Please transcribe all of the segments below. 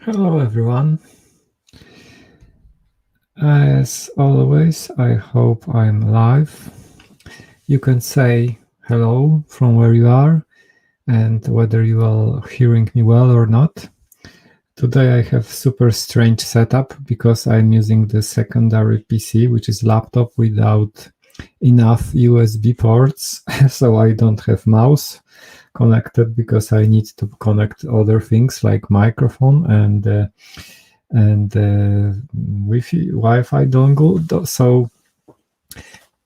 Hello everyone. As always, I hope I'm live. You can say hello from where you are and whether you are hearing me well or not. Today I have super strange setup because I'm using the secondary PC, which is laptop without enough USB ports, so I don't have mouse connected because I need to connect other things like microphone and Wi-Fi dongle. So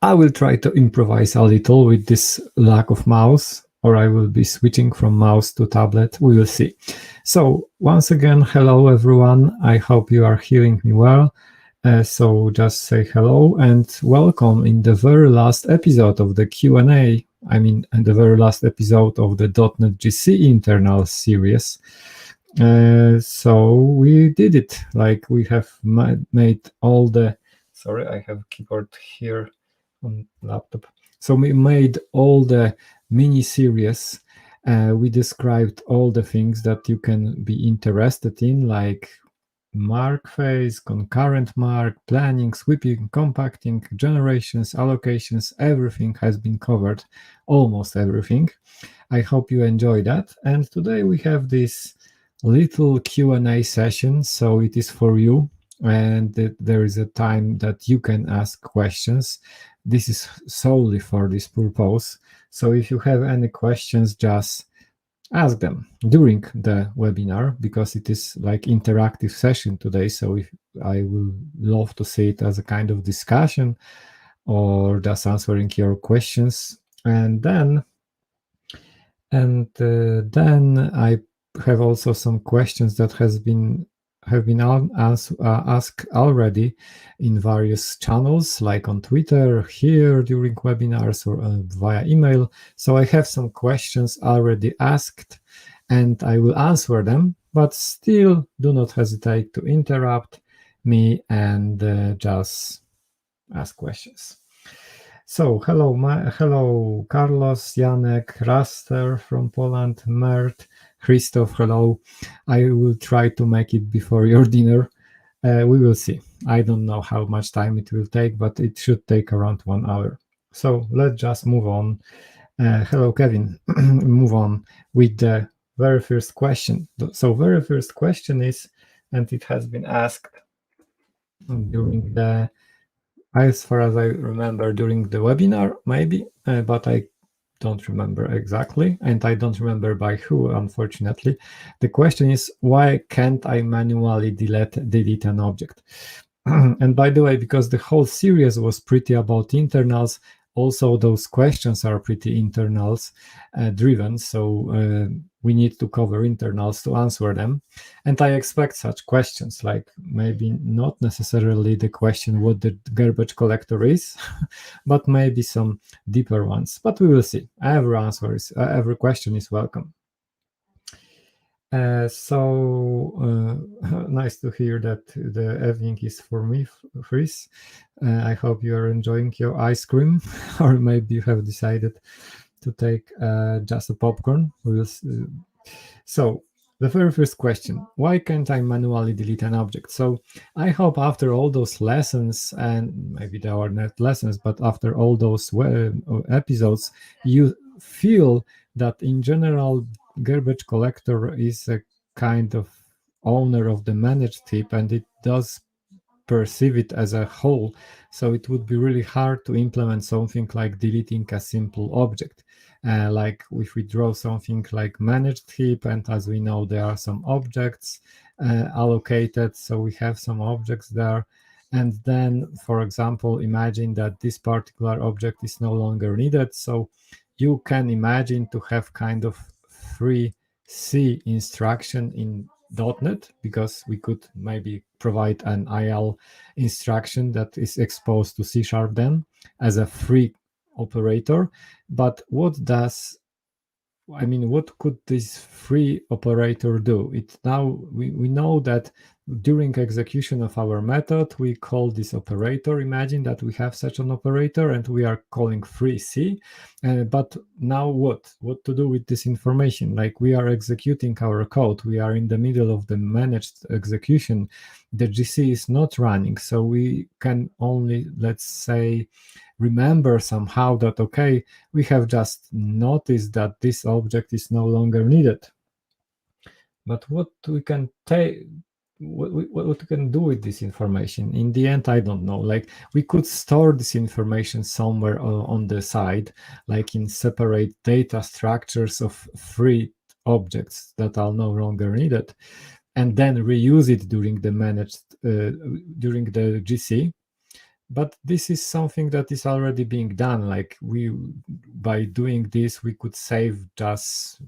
I will try to improvise a little with this lack of mouse, or I will be switching from mouse to tablet. We will see. So once again, hello everyone. I hope you are hearing me well. So just say hello and welcome in the very last episode of the Q&A. I mean, in the very last episode of the .NET GC internal series. So we did it. Like we have made all the. Sorry, I have keyboard here on laptop. So we made all the mini series. We described all the things that you can be interested in, like mark phase, concurrent mark, planning, sweeping, compacting, generations, allocations. Everything has been covered, almost everything. I hope you enjoy that. And today we have this little Q&A session, so it is for you, and there is a time that you can ask questions. This is solely for this purpose. So if you have any questions, just ask them during the webinar, because it is like interactive session today. So if I will love to see it as a kind of discussion or just answering your questions. And then I have also some questions that have been asked already in various channels, like on Twitter, here during webinars, or via email. So I have some questions already asked, and I will answer them. But still, do not hesitate to interrupt me and just ask questions. So hello Carlos, Janek, Raster from Poland, Mert, Christoph, hello. I will try to make it before your dinner. We will see. I don't know how much time it will take, but it should take around 1 hour. So let's just move on. Hello Kevin. Move on with the very first question. So very first question is, and it has been asked during the, as far as I remember, during the webinar, maybe, but I don't remember exactly, and I don't remember by who, unfortunately. The question is, why can't I manually delete an object? And by the way, because the whole series was pretty about internals, also those questions are pretty internals driven, so we need to cover internals to answer them. And I expect such questions, like maybe not necessarily the question what the garbage collector is, but maybe some deeper ones. But we will see. Every question is welcome. Nice to hear that the evening is for me, Chris. I hope you are enjoying your ice cream, or maybe you have decided to take just a popcorn. So the very first question, why can't I manually delete an object? So I hope after all those lessons, and maybe they are not lessons, but after all those episodes, you feel that in general, garbage collector is a kind of owner of the managed heap, and it does perceive it as a whole. So it would be really hard to implement something like deleting a simple object. Like if we draw something like managed heap, and as we know, there are some objects allocated, so we have some objects there. And then, for example, imagine that this particular object is no longer needed. So you can imagine to have kind of free C instruction in .NET, because we could maybe provide an IL instruction that is exposed to C# then as a free operator. But what could this free operator do? We know that during execution of our method, we call this operator. Imagine that we have such an operator and we are calling free C. But now what? What to do with this information? Like we are executing our code. We are in the middle of the managed execution. The GC is not running. So we can only, let's say, remember somehow that, okay, we have just noticed that this object is no longer needed. But what we can take, what we can do with this information? In the end, I don't know. Like we could store this information somewhere on the side, like in separate data structures of free objects that are no longer needed, and then reuse it during the managed during the GC. But this is something that is already being done. Like by doing this, we could save just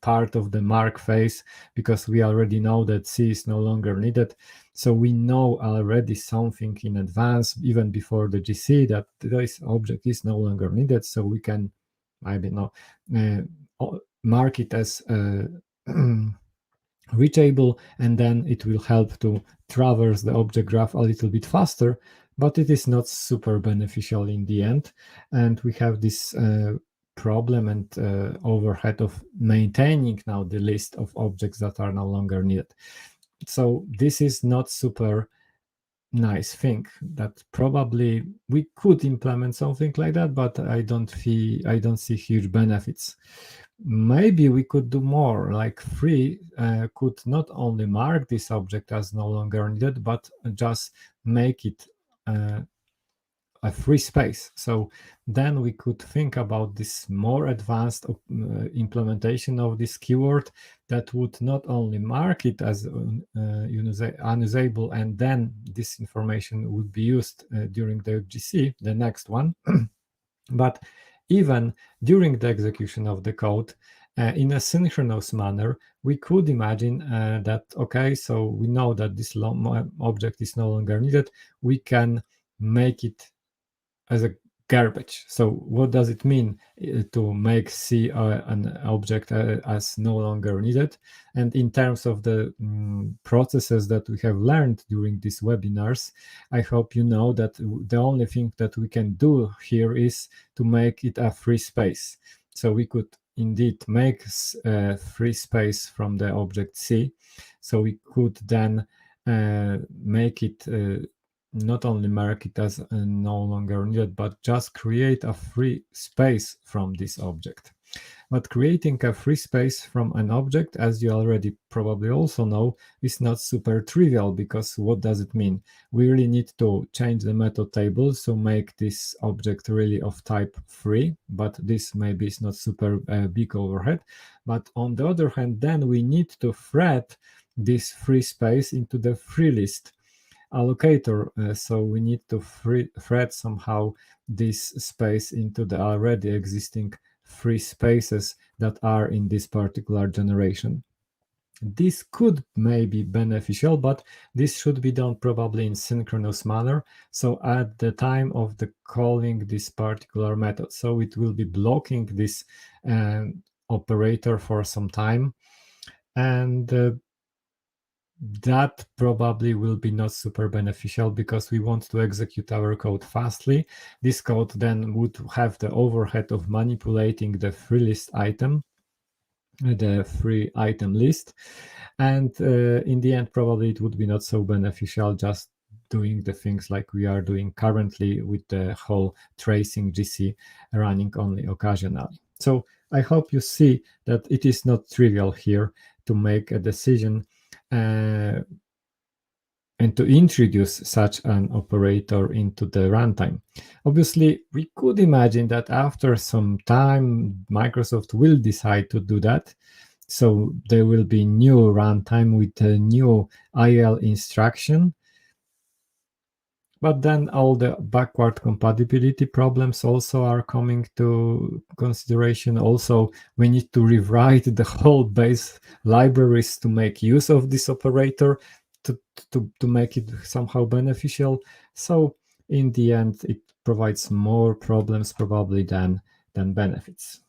part of the mark phase because we already know that C is no longer needed. So we know already something in advance, even before the GC, that this object is no longer needed. So we can, I don't know, mark it as reachable, and then it will help to traverse the object graph a little bit faster, but it is not super beneficial in the end. And we have this problem and overhead of maintaining now the list of objects that are no longer needed. So this is not super nice thing. That probably we could implement something like that, but I don't see huge benefits. Maybe we could do more, like free could not only mark this object as no longer needed, but just make it a free space. So then we could think about this more advanced implementation of this keyword that would not only mark it as unusable, and then this information would be used during the GC, the next one, but even during the execution of the code, in a synchronous manner, we could imagine that, okay, so we know that this object is no longer needed. We can make it as a garbage. So what does it mean to make C an object as no longer needed? And in terms of the processes that we have learned during these webinars, I hope you know that the only thing that we can do here is to make it a free space. So we could indeed make free space from the object C. So we could then make it not only mark it as no longer needed, but just create a free space from this object. But creating a free space from an object, as you already probably also know, is not super trivial, because what does it mean? We really need to change the method table, so make this object really of type free, but this maybe is not super big overhead. But on the other hand, then we need to thread this free space into the free list allocator. So we need to thread somehow this space into the already existing free spaces that are in this particular generation. This could maybe beneficial, but this should be done probably in synchronous manner. So at the time of the calling this particular method, so it will be blocking this operator for some time, and that probably will be not super beneficial, because we want to execute our code fastly. This code then would have the overhead of manipulating the free list item, the free item list, and in the end probably it would be not so beneficial just doing the things like we are doing currently with the whole tracing GC running only occasionally. So I hope you see that it is not trivial here to make a decision and to introduce such an operator into the runtime. Obviously, we could imagine that after some time, Microsoft will decide to do that. So there will be new runtime with a new IL instruction. But then all the backward compatibility problems also are coming to consideration. Also, we need to rewrite the whole base libraries to make use of this operator to make it somehow beneficial. So in the end, it provides more problems probably than benefits.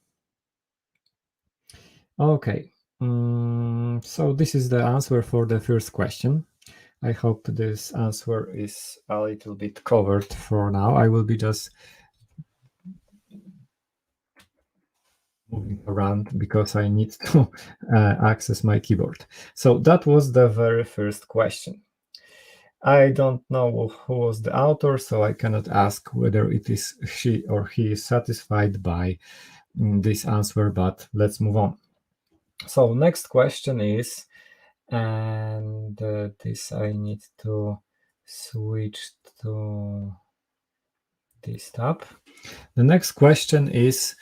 Okay, so this is the answer for the first question. I hope this answer is a little bit covered for now. I will be just moving around because I need to access my keyboard. So that was the very first question. I don't know who was the author, so I cannot ask whether it is she or he is satisfied by this answer, but let's move on. So next question is, and this I need to switch to this tab. The next question is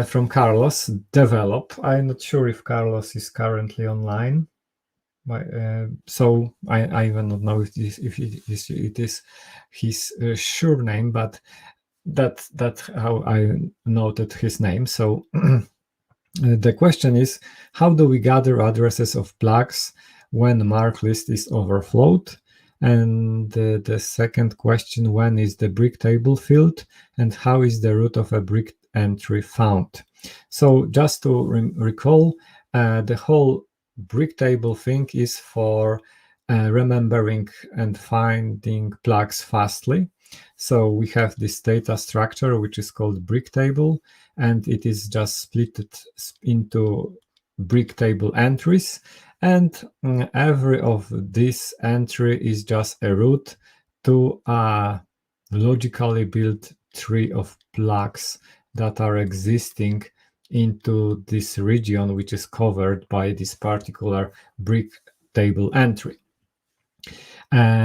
from Carlos, develop. I'm not sure if Carlos is currently online. So I even don't know if it is his sure name, but that's how I noted his name. So the question is, how do we gather addresses of plugs when the mark list is overflowed? And the second question, when is the brick table filled? And how is the root of a brick entry found? So just to recall, the whole brick table thing is for remembering and finding plugs fastly. So we have this data structure, which is called brick table, and it is just split into brick table entries. And every of this entry is just a route to a logically built tree of plugs that are existing into this region, which is covered by this particular brick table entry.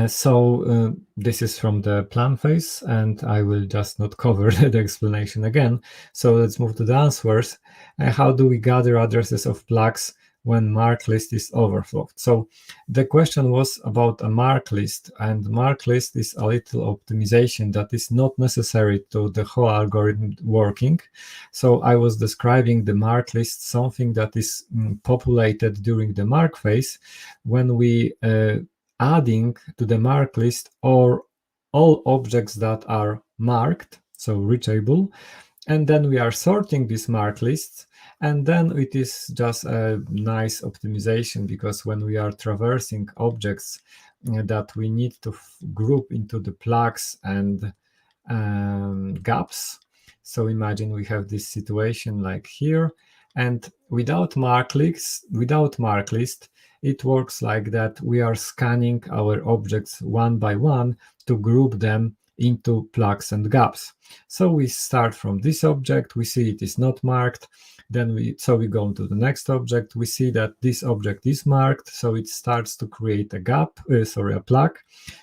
So this is from the plan phase, and I will just not cover the explanation again. So let's move to the answers. How do we gather addresses of plugs when mark list is overflowed? So the question was about a mark list, and mark list is a little optimization that is not necessary to the whole algorithm working. So I was describing the mark list, something that is populated during the mark phase when we adding to the mark list or all objects that are marked, so reachable, and then we are sorting these mark lists, and then it is just a nice optimization, because when we are traversing objects that we need to group into the plugs and gaps. So imagine we have this situation like here, and without mark list, it works like that. We are scanning our objects one by one to group them into plugs and gaps. So we start from this object, we see it is not marked, then we go to the next object, we see that this object is marked, so it starts to create a gap, a plug.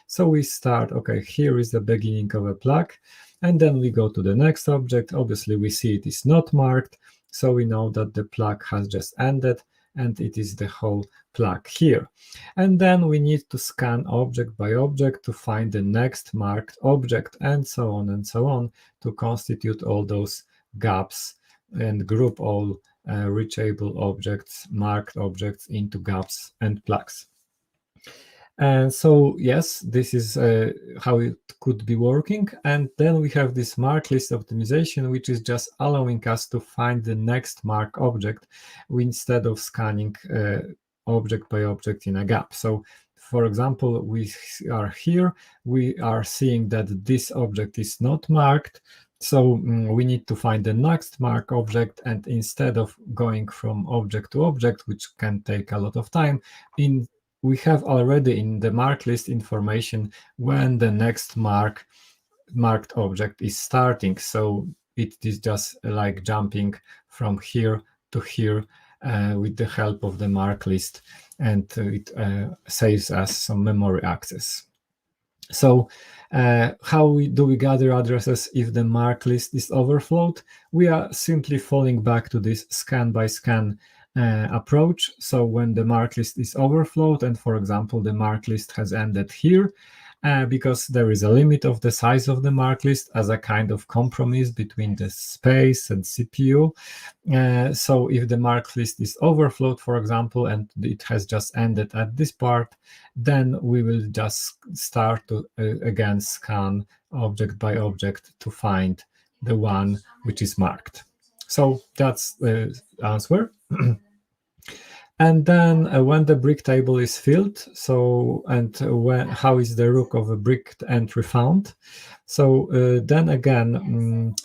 So we start, okay, here is the beginning of a plug, and then we go to the next object. Obviously we see it is not marked, so we know that the plug has just ended, and it is the whole plug here. And then we need to scan object by object to find the next marked object, and so on to constitute all those gaps and group all reachable objects, marked objects, into gaps and plugs. And so yes, this is how it could be working. And then we have this mark list optimization, which is just allowing us to find the next mark object instead of scanning object by object in a gap. So for example, we are here, we are seeing that this object is not marked, so we need to find the next mark object, and instead of going from object to object, which can take a lot of time, we have already in the mark list information when the next marked object is starting. So it is just like jumping from here to here with the help of the mark list, and it saves us some memory access. So how do we gather addresses if the mark list is overflowed? We are simply falling back to this scan by scan approach. So when the mark list is overflowed, and for example the mark list has ended here, because there is a limit of the size of the mark list as a kind of compromise between the space and CPU. So if the mark list is overflowed, for example, and it has just ended at this part, then we will just start to again scan object by object to find the one which is marked. So that's the answer. And then when the brick table is filled, so and how is the rook of a brick entry found? So then again,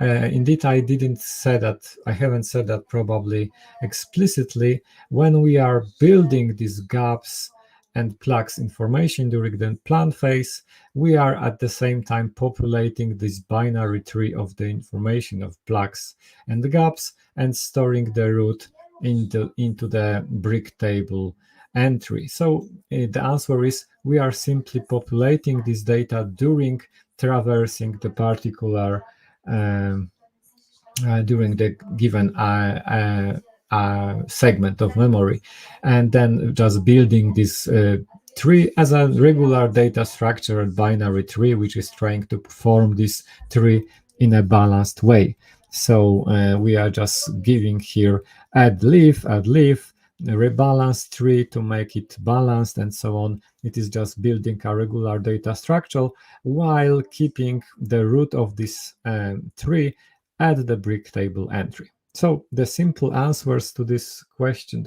indeed, I didn't say that. I haven't said that probably explicitly. When we are building these gaps and plugs information during the plan phase, we are at the same time populating this binary tree of the information of plugs and the gaps and storing the root into the brick table entry. So the answer is we are simply populating this data during traversing the particular during the given segment of memory, and then just building this tree as a regular data structured binary tree, which is trying to form this tree in a balanced way. So we are just giving here add leaf, rebalance tree to make it balanced and so on. It is just building a regular data structure while keeping the root of this tree at the brick table entry. So the simple answer to this question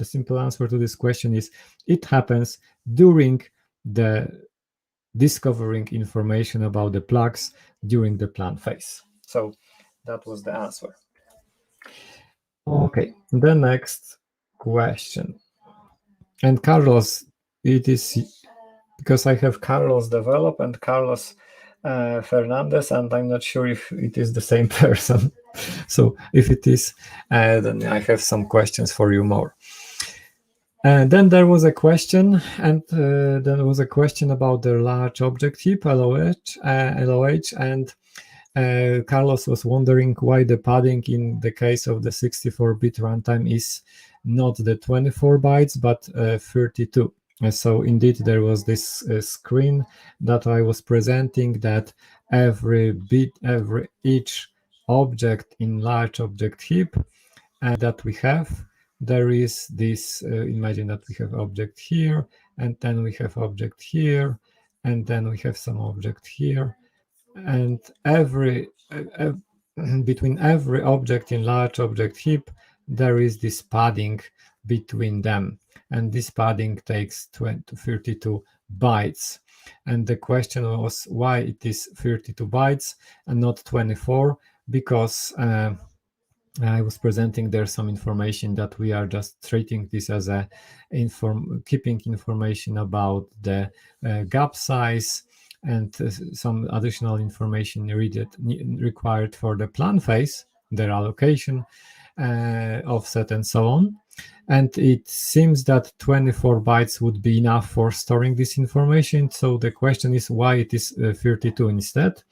is it happens during the discovering information about the plugs during the plan phase. So that was the answer. Okay, the next question. And Carlos, it is because I have Carlos Develop and Carlos Fernandez, and I'm not sure if it is the same person. So if it is, then I have some questions for you more. And then there was a question, and there was a question about the large object heap, LOH, and Carlos was wondering why the padding in the case of the 64-bit runtime is not the 24 bytes, but 32. So indeed, there was this screen that I was presenting that each object in large object heap that we have, there is this, imagine that we have object here, and then we have object here, and then we have some object here, and between every object in large object heap, there is this padding between them, and this padding takes 32 bytes. And the question was why it is 32 bytes and not 24, because I was presenting there some information that we are just treating this as a keeping information about the gap size and some additional information required for the plan phase, their allocation, offset, and so on. And it seems that 24 bytes would be enough for storing this information. So the question is why it is 32 instead.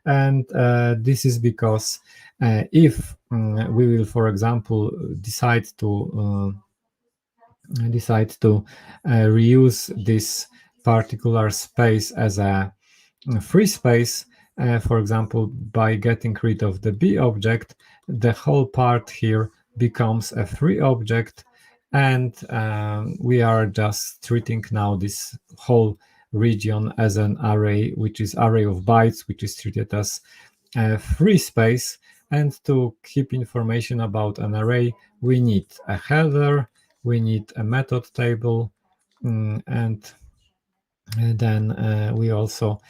And this is because if we will, for example, decide to reuse this particular space as a free space, for example, by getting rid of the B object, the whole part here becomes a free object, and we are just treating now this whole region as an array, which is array of bytes, which is treated as a free space. And to keep information about an array, we need a header, we need a method table, and then we also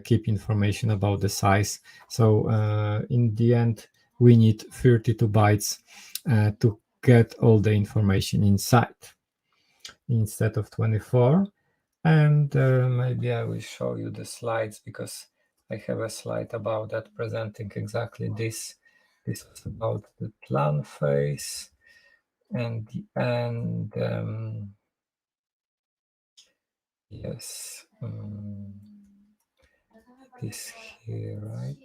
keep information about the size. So in the end, we need 32 bytes to get all the information inside instead of 24. And maybe I will show you the slides, because I have a slide about that presenting exactly this. This is about the plan phase and the end. Yes, this here, right?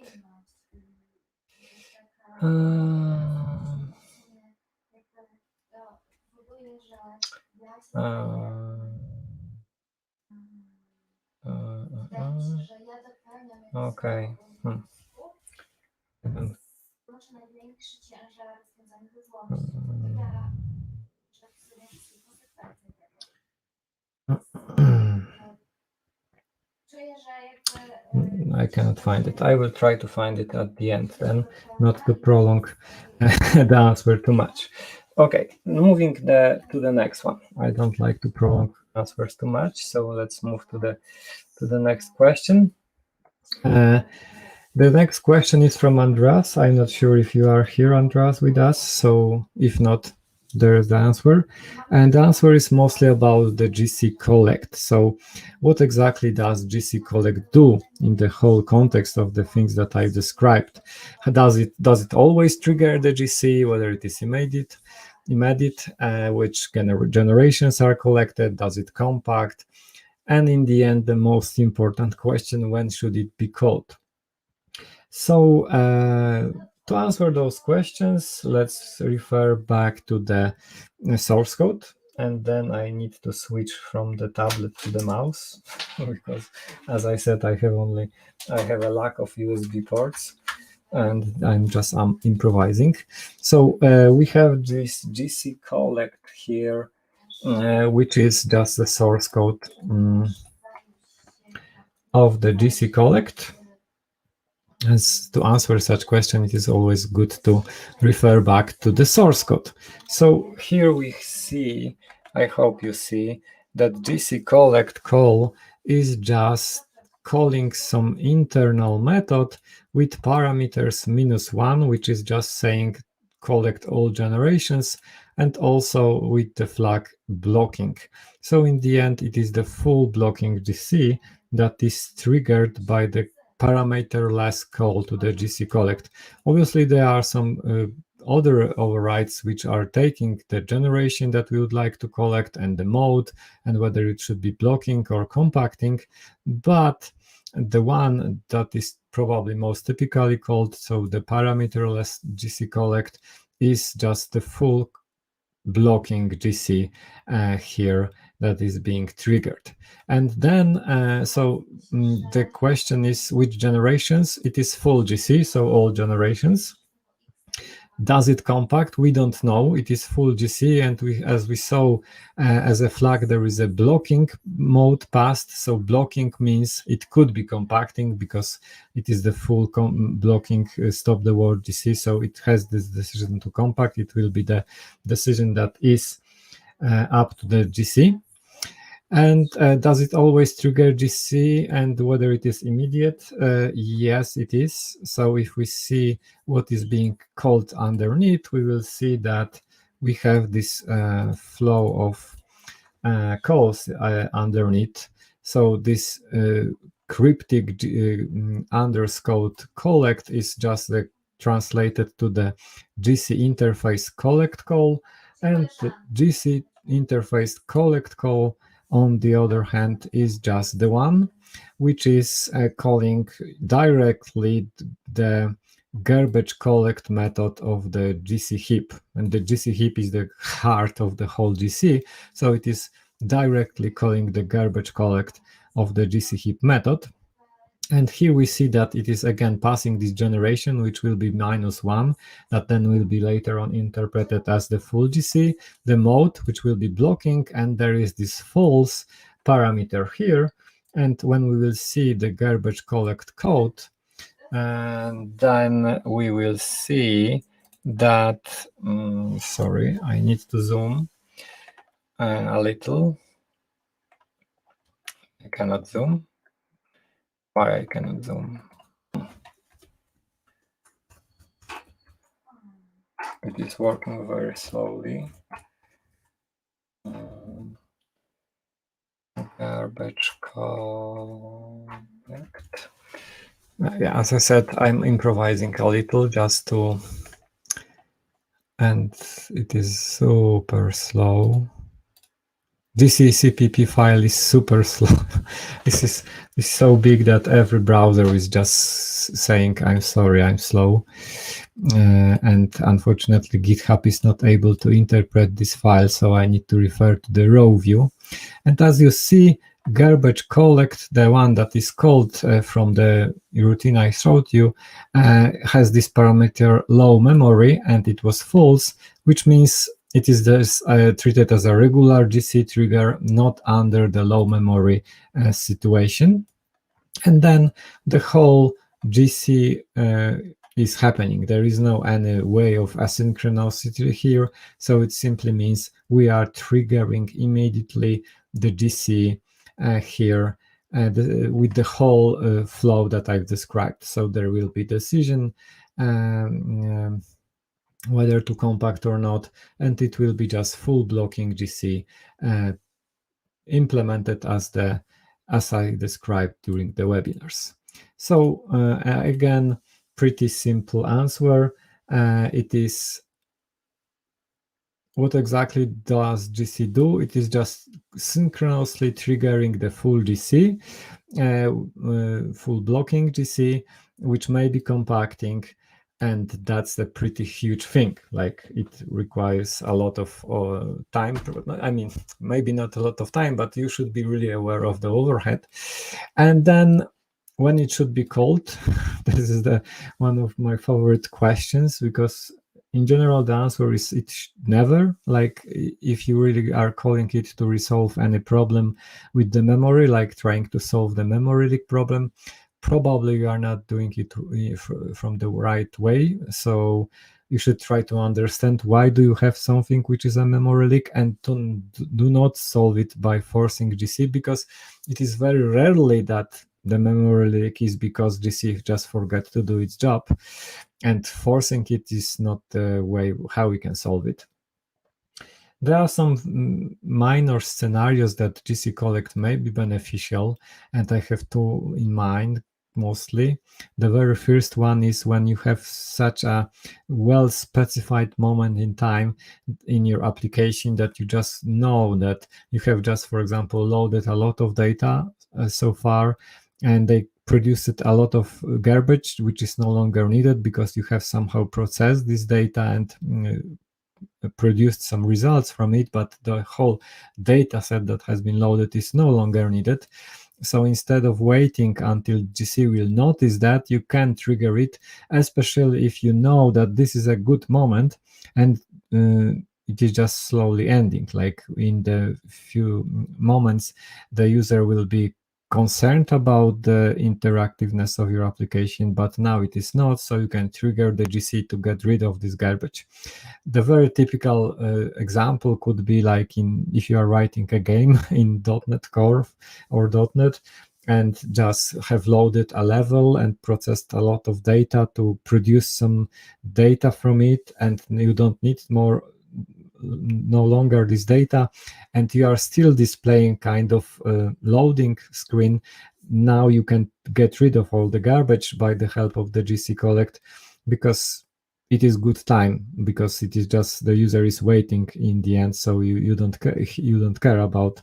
Okay. I cannot find it. I will try to find it at the end then, not to prolong the answer too much. Okay, moving to the next one. I don't like to prolong answers too much, so let's move to the next question. The next question is from Andreas. I'm not sure if you are here, Andreas, with us. So if not, there's the answer. And the answer is mostly about the GCCollect. So what exactly does GCCollect do in the whole context of the things that I described? Does it always trigger the GC, whether it is immediate, which generations are collected? Does it compact? And in the end, the most important question, when should it be called? So to answer those questions, let's refer back to the source code. And then I need to switch from the tablet to the mouse because, as I said, I have a lack of USB ports, and I'm just improvising. So we have this GCCollect here, which is just the source code of the GCCollect. As to answer such question, it is always good to refer back to the source code. So here we see, I hope you see, that GCCollect call is just calling some internal method with parameters -1, which is just saying collect all generations, and also with the flag blocking. So in the end, it is the full blocking GC that is triggered by the parameterless call to the GCCollect. Obviously, there are some other overrides which are taking the generation that we would like to collect and the mode and whether it should be blocking or compacting. But the one that is probably most typically called, so the parameterless GCCollect, is just the full blocking GC here that is being triggered. And then, the question is which generations? It is full GC, so all generations. Does it compact? We don't know. It is full GC, and as we saw as a flag, there is a blocking mode passed. So blocking means it could be compacting because it is the full blocking stop the word GC. So it has this decision to compact. It will be the decision that is up to the GC. And does it always trigger GC, and whether it is immediate? Yes, it is. So if we see what is being called underneath, we will see that we have this flow of calls underneath. So this cryptic underscore collect is just translated to the GC interface collect call, and the GC interface collect call, on the other hand, is just the one which is calling directly the garbage collect method of the GC heap. And the GC heap is the heart of the whole GC. So it is directly calling the garbage collect of the GC heap method. And here we see that it is again passing this generation, which will be -1, that then will be later on interpreted as the full GC, the mode, which will be blocking, and there is this false parameter here. And when we will see the garbage collect code, and then we will see that, sorry, I need to zoom a little. I cannot zoom. Why I cannot zoom? It is working very slowly. Garbage collect. Yeah, as I said, I'm improvising a little just to, and it is super slow. GCCpp file is super slow. This is so big that every browser is just saying, I'm sorry, I'm slow. And unfortunately, GitHub is not able to interpret this file, so I need to refer to the raw view. And as you see, garbage collect, the one that is called from the routine I showed you, has this parameter low memory, and it was false, which means it is treated as a regular GC trigger, not under the low memory situation. And then the whole GC is happening. There is no any way of asynchronicity here, so it simply means we are triggering immediately the GC here with the whole flow that I've described. So there will be decision whether to compact or not, and it will be just full blocking GC implemented as I described during the webinars. So again, pretty simple answer. It is, what exactly does GC do? It is just synchronously triggering the full GC, full blocking GC, which may be compacting, and that's a pretty huge thing. Like, it requires a lot of time. I mean, maybe not a lot of time, but you should be really aware of the overhead. And then when it should be called, this is one of my favorite questions, because in general the answer is never. Like, if you really are calling it to resolve any problem with the memory, like trying to solve the memory leak problem, probably you are not doing it from the right way. So you should try to understand why do you have something which is a memory leak, and do not solve it by forcing GC, because it is very rarely that the memory leak is because GC just forgot to do its job, and forcing it is not the way how we can solve it. There are some minor scenarios that GCCollect may be beneficial, and I have two in mind mostly. The very first one is when you have such a well-specified moment in time in your application that you just know that you have just, for example, loaded a lot of data so far, and they produced a lot of garbage which is no longer needed because you have somehow processed this data and produced some results from it, but the whole data set that has been loaded is no longer needed. So instead of waiting until GC will notice that, you can trigger it, especially if you know that this is a good moment and it is just slowly ending. Like, in the few moments, the user will be concerned about the interactiveness of your application, but now it is not, so you can trigger the GC to get rid of this garbage. The very typical example could be like if you are writing a game in .NET Core or .NET, and just have loaded a level and processed a lot of data to produce some data from it, and you don't need no longer this data, and you are still displaying kind of loading screen. Now you can get rid of all the garbage by the help of the GCCollect, because it is good time, because it is just the user is waiting in the end, so you don't care about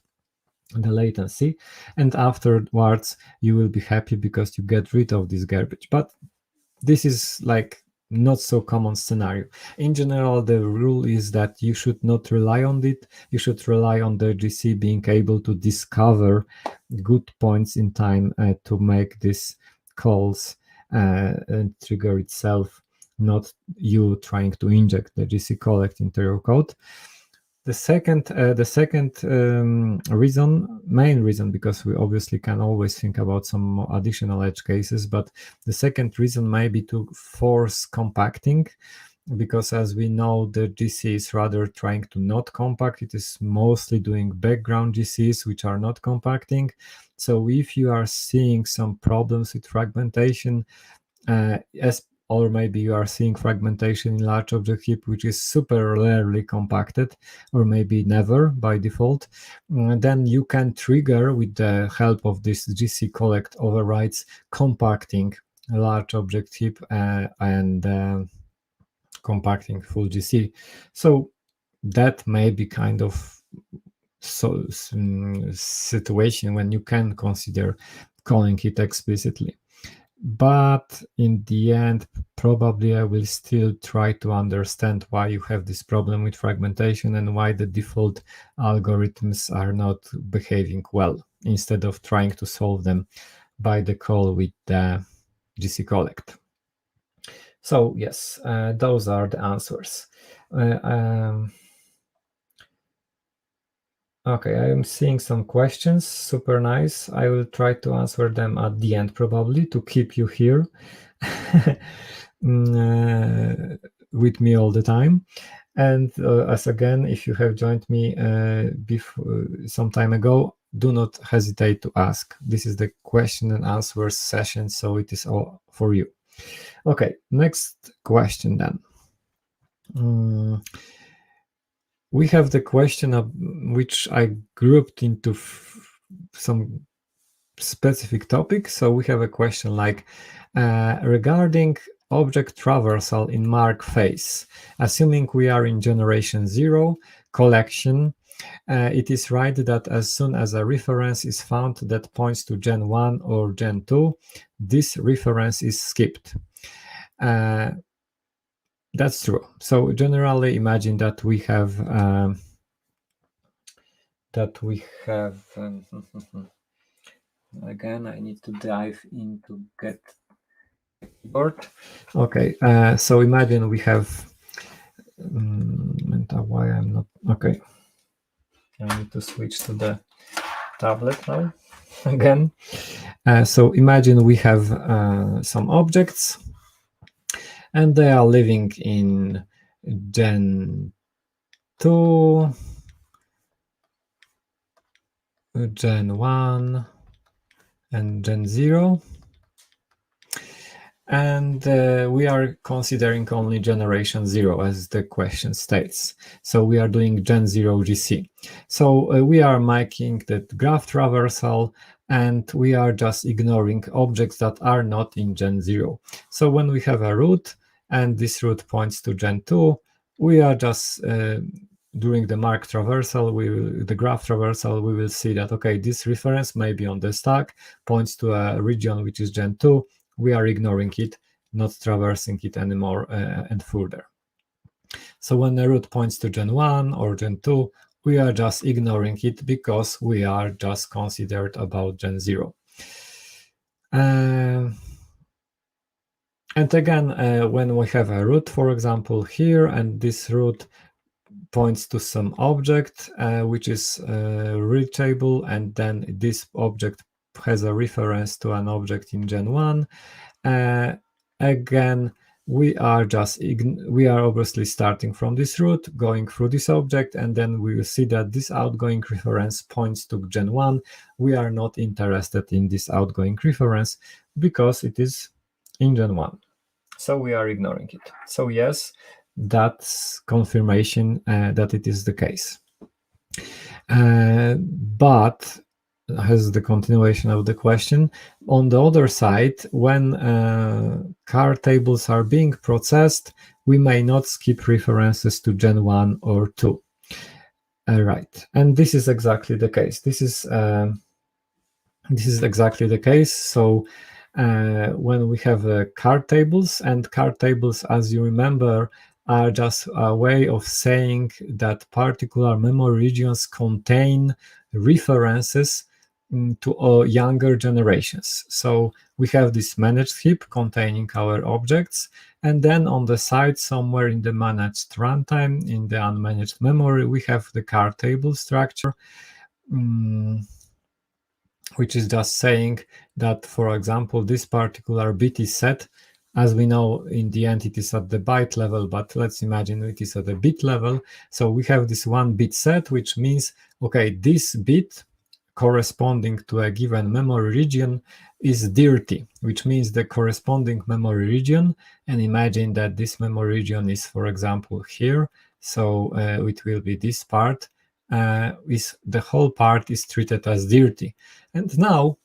the latency, and afterwards you will be happy because you get rid of this garbage. But this is like not so common scenario. In general, the rule is that you should not rely on it. You should rely on the GC being able to discover good points in time to make these calls and trigger itself, not you trying to inject the GCCollect into your code. The second main reason, because we obviously can always think about some additional edge cases, but the second reason may be to force compacting, because as we know, the GC is rather trying to not compact. It is mostly doing background GCs which are not compacting. So if you are seeing some problems with fragmentation, or maybe you are seeing fragmentation in large object heap, which is super rarely compacted, or maybe never by default, then you can trigger, with the help of this GCCollect overrides, compacting a large object heap and compacting full GC. So that may be kind of situation when you can consider calling it explicitly. But in the end, probably I will still try to understand why you have this problem with fragmentation and why the default algorithms are not behaving well, instead of trying to solve them by the call with the GCCollect. So yes, those are the answers. Okay, I am seeing some questions. Super nice. I will try to answer them at the end, probably, to keep you here. with me all the time. And as again, if you have joined me before some time ago, do not hesitate to ask. This is the question and answers session, so it is all for you. Okay, next question then. We have the question of which I grouped into some specific topic. So we have a question like regarding object traversal in mark phase. Assuming we are in generation 0 collection, it is right that as soon as a reference is found that points to Gen 1 or Gen 2, this reference is skipped. That's true. So generally, imagine that we have again, I need to dive into get keyboard. Okay, so imagine we have why I'm not okay. I need to switch to the tablet now again. So imagine we have some objects and they are living in Gen 2, Gen 1, and Gen 0. And we are considering only generation 0 as the question states. So we are doing Gen 0 GC. So we are making the graph traversal and we are just ignoring objects that are not in Gen 0. So when we have a root and this root points to Gen 2, we are just during the mark traversal, the graph traversal, we will see that, okay, this reference may be on the stack, points to a region which is Gen 2, we are ignoring it, not traversing it anymore and further. So when the root points to Gen 1 or Gen 2, we are just ignoring it because we are just considered about Gen 0. And again, when we have a root, for example, here, and this root points to some object which is reachable, and then this object has a reference to an object in Gen 1. Again, we are obviously starting from this root, going through this object, and then we will see that this outgoing reference points to Gen 1. We are not interested in this outgoing reference because it is in Gen 1. So we are ignoring it. So yes, that's confirmation that it is the case. But has the continuation of the question. On the other side, when car tables are being processed, we may not skip references to Gen 1 or 2. Right, and this is exactly the case. This is exactly the case. So when we have car tables, and car tables, as you remember, are just a way of saying that particular memory regions contain references to younger generations. So we have this managed heap containing our objects, and then on the side, somewhere in the managed runtime, in the unmanaged memory, we have the car table structure, which is just saying that, for example, this particular bit is set. As we know, in the end, it is at the byte level, but let's imagine it is at the bit level. So we have this one bit set, which means, okay, this bit corresponding to a given memory region is dirty, which means the corresponding memory region, and imagine that this memory region is, for example, here. So it will be this part, the whole part is treated as dirty. And now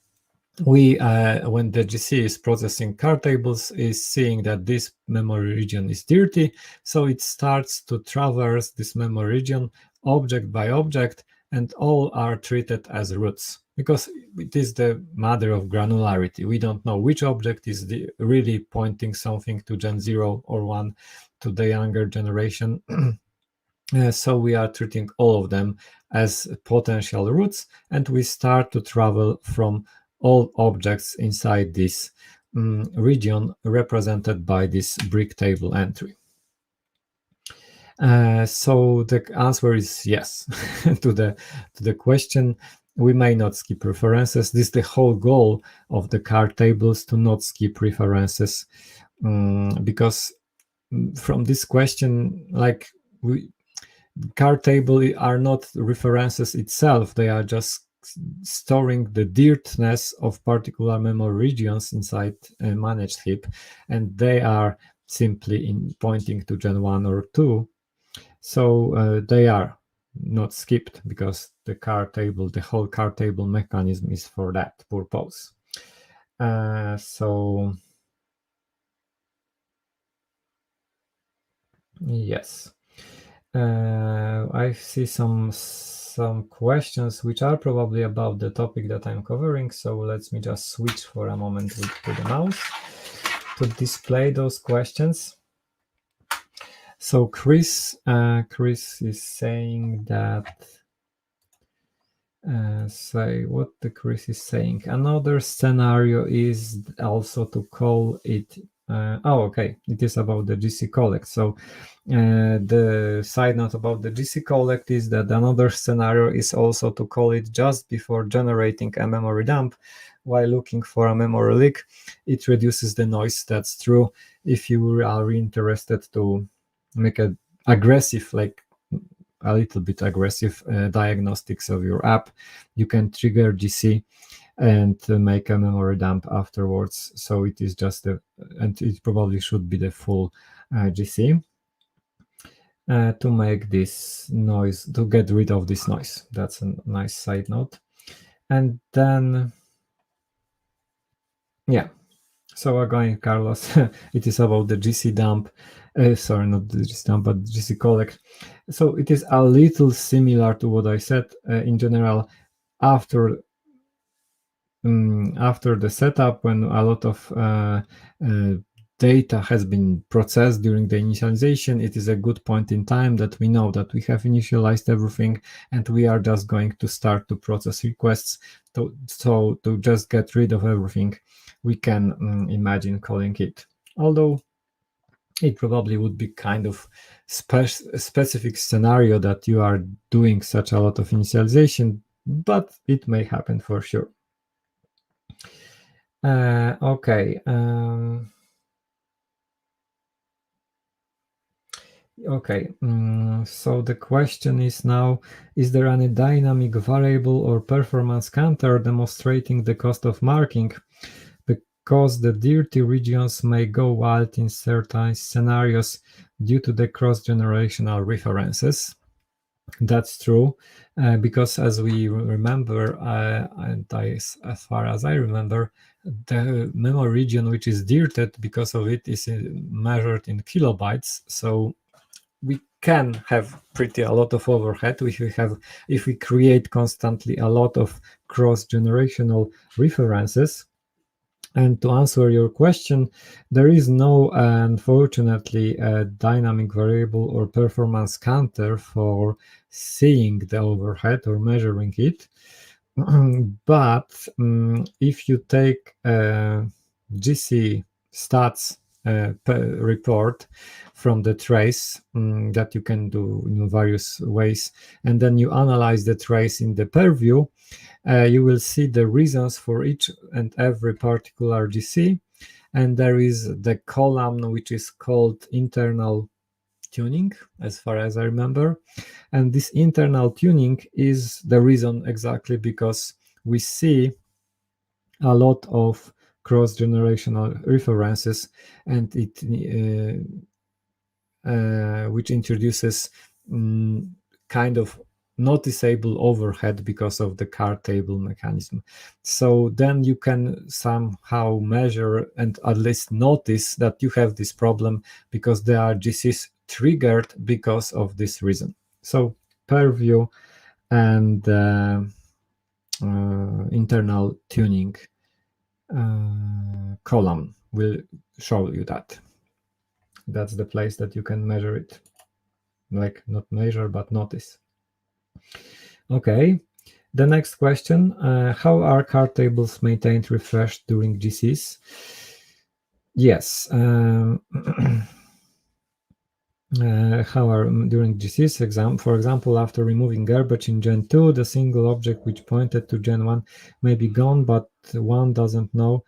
we, when the GC is processing car tables, is seeing that this memory region is dirty, so it starts to traverse this memory region object by object, and all are treated as roots because it is the matter of granularity. We don't know which object is really pointing something to Gen 0 or 1 to the younger generation. So we are treating all of them as potential roots, and we start to travel from all objects inside this region represented by this brick table entry. So the answer is yes to the question. We may not skip references. This is the whole goal of the car tables, to not skip references. because from this question, like card table are not references itself, they are just storing the dirtness of particular memory regions inside a managed heap, and they are simply pointing to gen 1 or 2. So they are not skipped because the card table, the whole card table mechanism is for that purpose. So yes, I see some questions which are probably about the topic that I'm covering. So let me just switch for a moment to the mouse to display those questions. So Chris is saying that. Say what the Chris is saying. Another scenario is also to call it. Okay, it is about the GCCollect. So the side note about the GCCollect is that another scenario is also to call it just before generating a memory dump while looking for a memory leak. It reduces the noise. That's true. If you are interested to make a aggressive, like a little bit aggressive diagnostics of your app, you can trigger GC and make a memory dump afterwards. So it is just and it probably should be the full GC to make this noise, to get rid of this noise. That's a nice side note. And then, yeah. So again, Carlos, it is about the GC dump. Sorry, not the GC dump, but GCCollect. So it is a little similar to what I said in general. After the setup, when a lot of data has been processed during the initialization, it is a good point in time that we know that we have initialized everything and we are just going to start to process requests. So to just get rid of everything, we can imagine calling it. Although it probably would be kind of specific scenario that you are doing such a lot of initialization, but it may happen for sure. Okay. Okay, so the question is now, is there any dynamic variable or performance counter demonstrating the cost of marking? Because the dirty regions may go wild in certain scenarios due to the cross-generational references. That's true, because as we remember, and as far as I remember, the memory region which is dirted because of it is measured in kilobytes. So we can have pretty a lot of overhead if we create constantly a lot of cross-generational references. And to answer your question, there is no, unfortunately, a dynamic variable or performance counter for seeing the overhead or measuring it. But if you take GC stats report from the trace that you can do in various ways, and then you analyze the trace in the purview, you will see the reasons for each and every particular GC, and there is the column which is called internal tuning, as far as I remember. And this internal tuning is the reason exactly because we see a lot of cross-generational references, and it which introduces kind of noticeable overhead because of the card table mechanism. So then you can somehow measure and at least notice that you have this problem because there are GCs triggered because of this reason. So purview and internal tuning column will show you that. That's the place that you can measure it. Like not measure, but notice. Okay, the next question, how are card tables maintained, refreshed during GCs? Yes, how are during GCs for example, after removing garbage in Gen 2, the single object which pointed to Gen 1 may be gone, but one doesn't know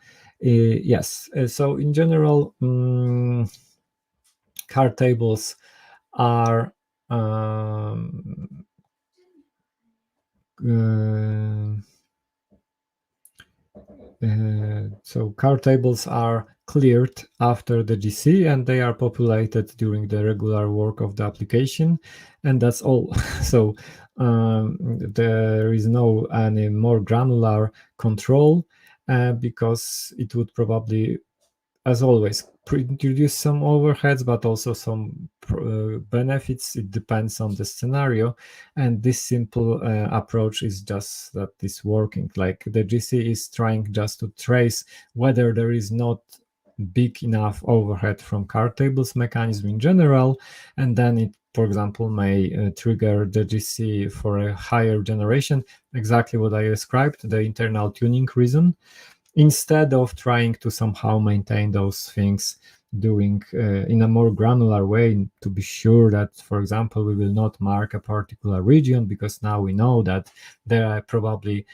Yes, so in general, card tables are so card tables are cleared after the GC, and they are populated during the regular work of the application, and that's all. So there is no any more granular control, because it would probably, as always, introduce some overheads, but also some benefits. It depends on the scenario, and this simple approach is just that is working. Like the GC is trying just to trace whether there is not big enough overhead from card tables mechanism in general, and then it, for example, may trigger the GC for a higher generation, exactly what I described, the internal tuning reason, instead of trying to somehow maintain those things doing in a more granular way, to be sure that, for example, we will not mark a particular region, because now we know that there are probably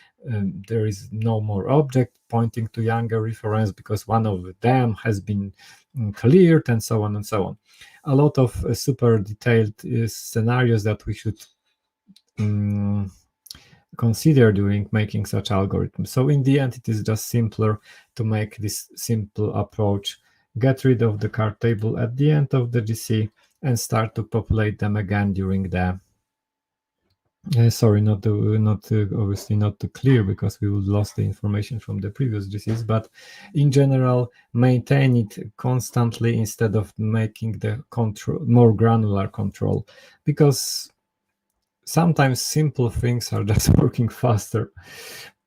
there is no more object pointing to younger reference because one of them has been cleared, and so on and so on. A lot of super detailed scenarios that we should consider during making such algorithms. So in the end, it is just simpler to make this simple approach, get rid of the card table at the end of the GC and start to populate them again during the sorry, obviously not too clear, because we would lost the information from the previous GCs, but in general, maintain it constantly instead of making the control more granular control, because sometimes simple things are just working faster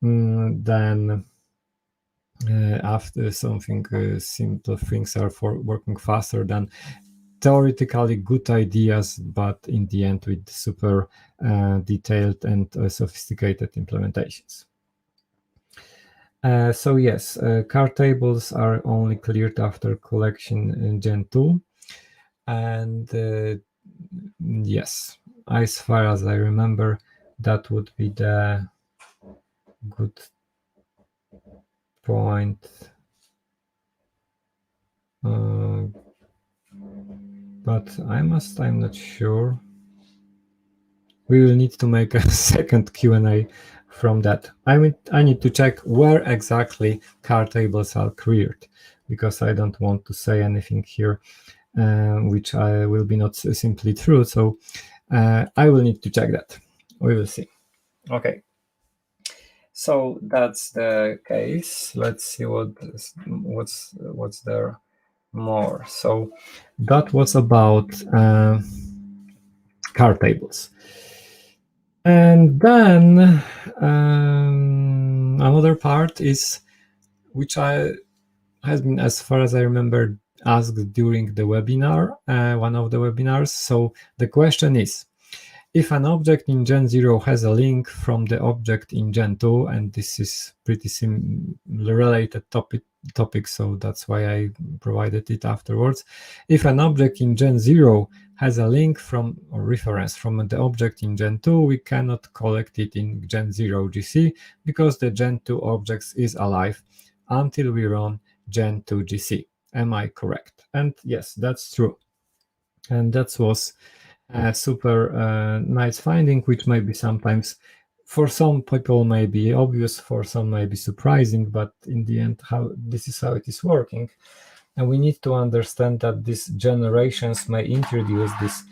than after something simple things are working faster than theoretically good ideas, but in the end with super detailed and sophisticated implementations. So yes, card tables are only cleared after collection in Gen 2, and yes, as far as I remember, that would be the good point. But I'm not sure. We will need to make a second Q&A from that. I need to check where exactly card tables are cleared, because I don't want to say anything here which I will be not simply true. So I will need to check that. We will see. Okay. So that's the case. Let's see what's there more. So that was about card tables. And then another part is, which has been, as far as I remember, asked during the webinar, one of the webinars. So the question is, if an object in Gen 0 has a link from the object in Gen 2, and this is pretty related topic, so that's why I provided it afterwards. If an object in Gen 0 has a link from or reference from the object in Gen 2, we cannot collect it in Gen 0 GC, because the Gen 2 object is alive until we run Gen 2 GC. Am I correct? And yes, that's true. And that was a super nice finding, which maybe sometimes for some people may be obvious, for some may be surprising, but in the end, this is how it is working. And we need to understand that these generations may introduce this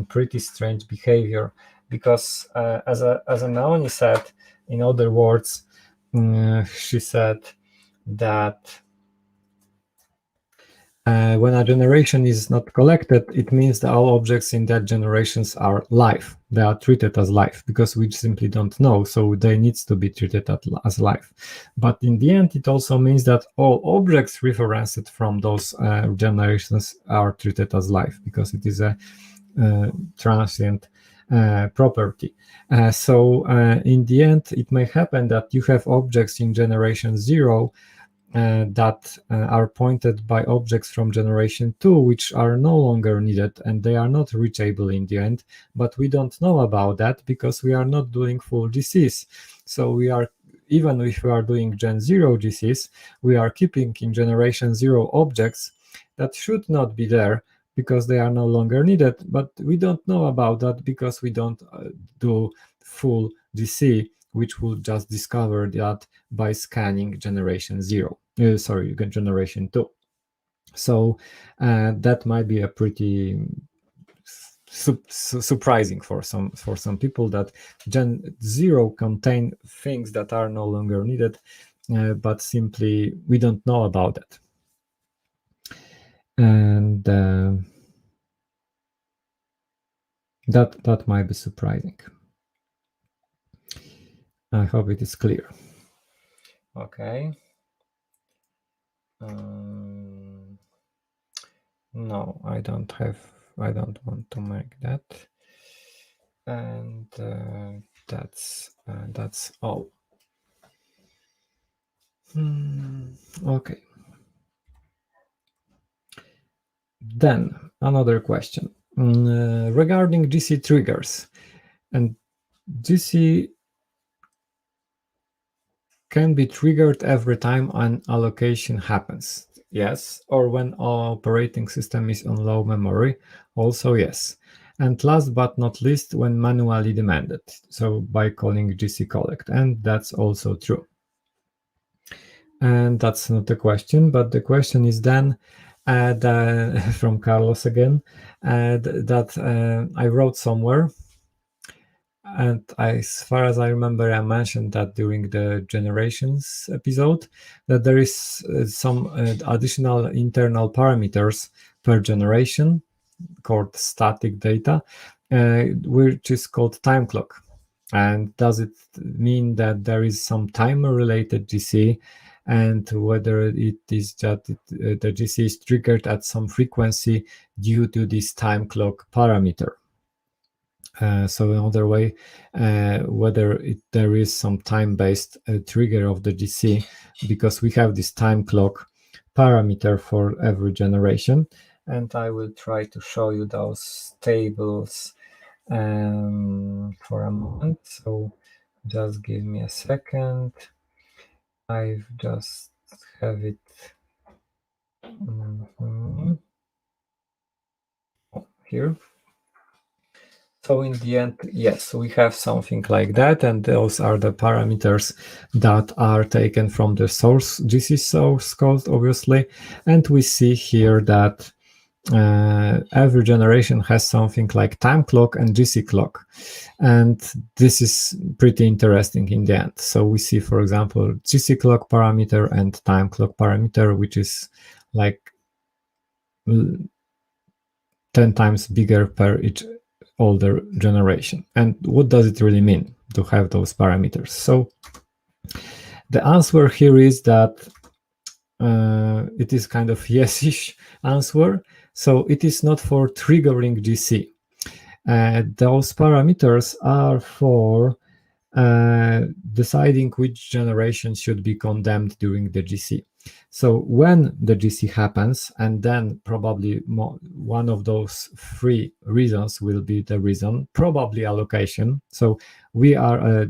pretty strange behavior, because as Naomi said, in other words, she said that when a generation is not collected, it means that all objects in that generations are live. They are treated as live, because we simply don't know, so they need to be treated as live. But in the end, it also means that all objects referenced from those generations are treated as live, because it is a transient property. So in the end, it may happen that you have objects in generation 0 that are pointed by objects from generation 2, which are no longer needed, and they are not reachable in the end, but we don't know about that because we are not doing full GCs. So we are even if we are doing Gen 0 GCs, we are keeping in generation 0 objects that should not be there because they are no longer needed, but we don't know about that because we don't do full GC, which will just discover that by scanning generation 0, generation 2. So that might be a pretty surprising for some people that Gen 0 contain things that are no longer needed, but simply we don't know about it. And that might be surprising. I hope it is clear. Okay. No, I don't want to make that. And that's all. Okay. Then another question regarding GC triggers. And GC can be triggered every time an allocation happens. Yes. Or when operating system is on low memory. Also yes. And last but not least, when manually demanded. So by calling GCCollect. And that's also true. And that's not the question, but the question is then from Carlos again, that I wrote somewhere, and as far as I remember, I mentioned that during the generations episode, that there is some additional internal parameters per generation called static data, which is called time clock. And does it mean that there is some timer related GC, and whether it is that the GC is triggered at some frequency due to this time clock parameter? So another way, whether there is some time-based trigger of the GC, because we have this time clock parameter for every generation. And I will try to show you those tables for a moment. So just give me a second. I've just have it. Here. So in the end, yes, we have something like that, and those are the parameters that are taken from the source, GC source code, obviously. And we see here that every generation has something like time clock and GC clock. And this is pretty interesting in the end. So we see, for example, GC clock parameter and time clock parameter, which is like 10 times bigger per each older generation. And what does it really mean to have those parameters? So the answer here is that it is kind of yes-ish answer. So it is not for triggering GC. Those parameters are for deciding which generation should be condemned during the GC. So when the GC happens, and then probably one of those three reasons will be the reason, probably allocation. So we are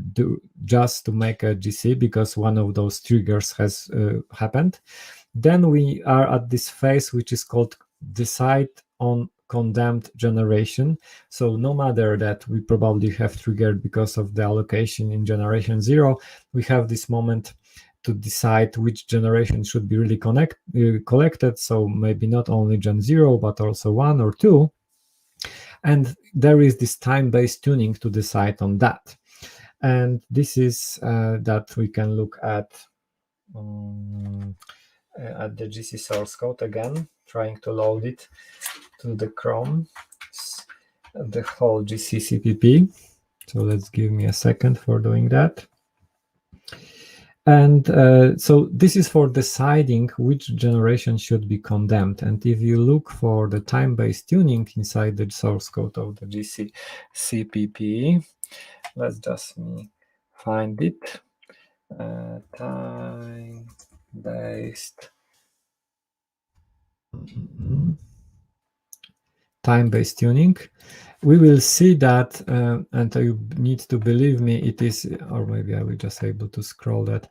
just to make a GC because one of those triggers has happened. Then we are at this phase which is called decide on condemned generation. So no matter that we probably have triggered because of the allocation in generation 0, we have this moment to decide which generation should be really collected. So maybe not only Gen 0, but also 1 or 2. And there is this time-based tuning to decide on that. And this is that we can look at the GC source code again, trying to load it to the Chrome, the whole GC CPP. So let's give me a second for doing that. And so this is for deciding which generation should be condemned. And if you look for the time-based tuning inside the source code of the GC CPP, let's just find it. Time-based time-based tuning, we will see that, and you need to believe me, it is, or maybe I will just able to scroll that.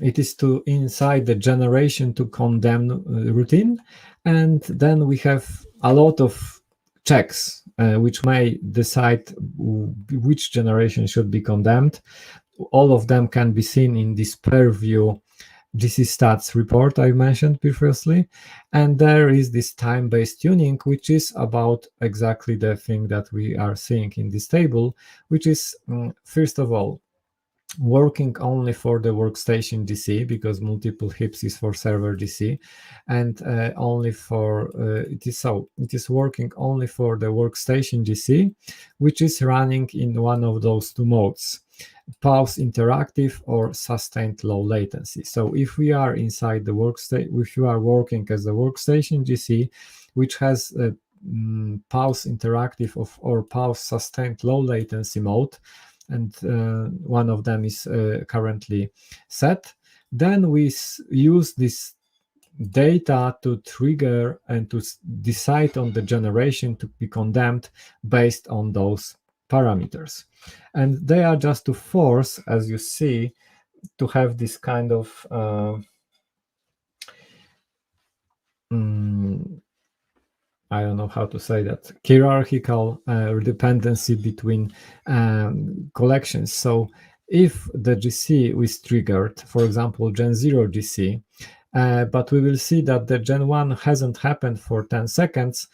It is to inside the generation to condemn routine, and then we have a lot of checks which may decide which generation should be condemned. All of them can be seen in this purview GCStats report I mentioned previously, and there is this time-based tuning, which is about exactly the thing that we are seeing in this table, which is first of all working only for the workstation GC, because multiple heaps is for server GC, and only for it is working only for the workstation GC, which is running in one of those two modes: pause interactive or sustained low latency. So if we are inside the workstation, if you are working as a workstation GC, which has a pause interactive or pause sustained low latency mode, and one of them is currently set, then we use this data to trigger and to decide on the generation to be condemned based on those parameters. And they are just to force, as you see, to have this kind of I don't know how to say that, hierarchical dependency between collections. So if the GC is triggered, for example, Gen 0 GC, but we will see that the Gen 1 hasn't happened for 10 seconds,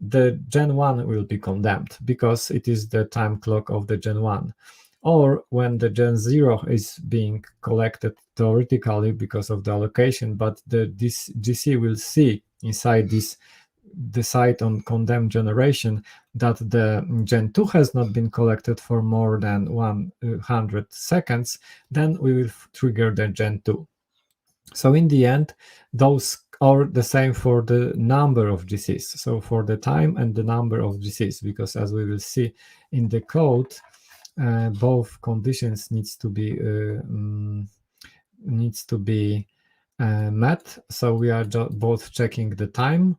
the Gen 1 will be condemned because it is the time clock of the Gen 1. Or when the Gen 0 is being collected theoretically because of the allocation, but this GC will see inside this decide on condemned generation that the Gen 2 has not been collected for more than 100 seconds, then we will trigger the Gen 2. So in the end, those are the same for the number of GCs. So for the time and the number of GCs, because as we will see in the code, both conditions needs to be met. So we are both checking the time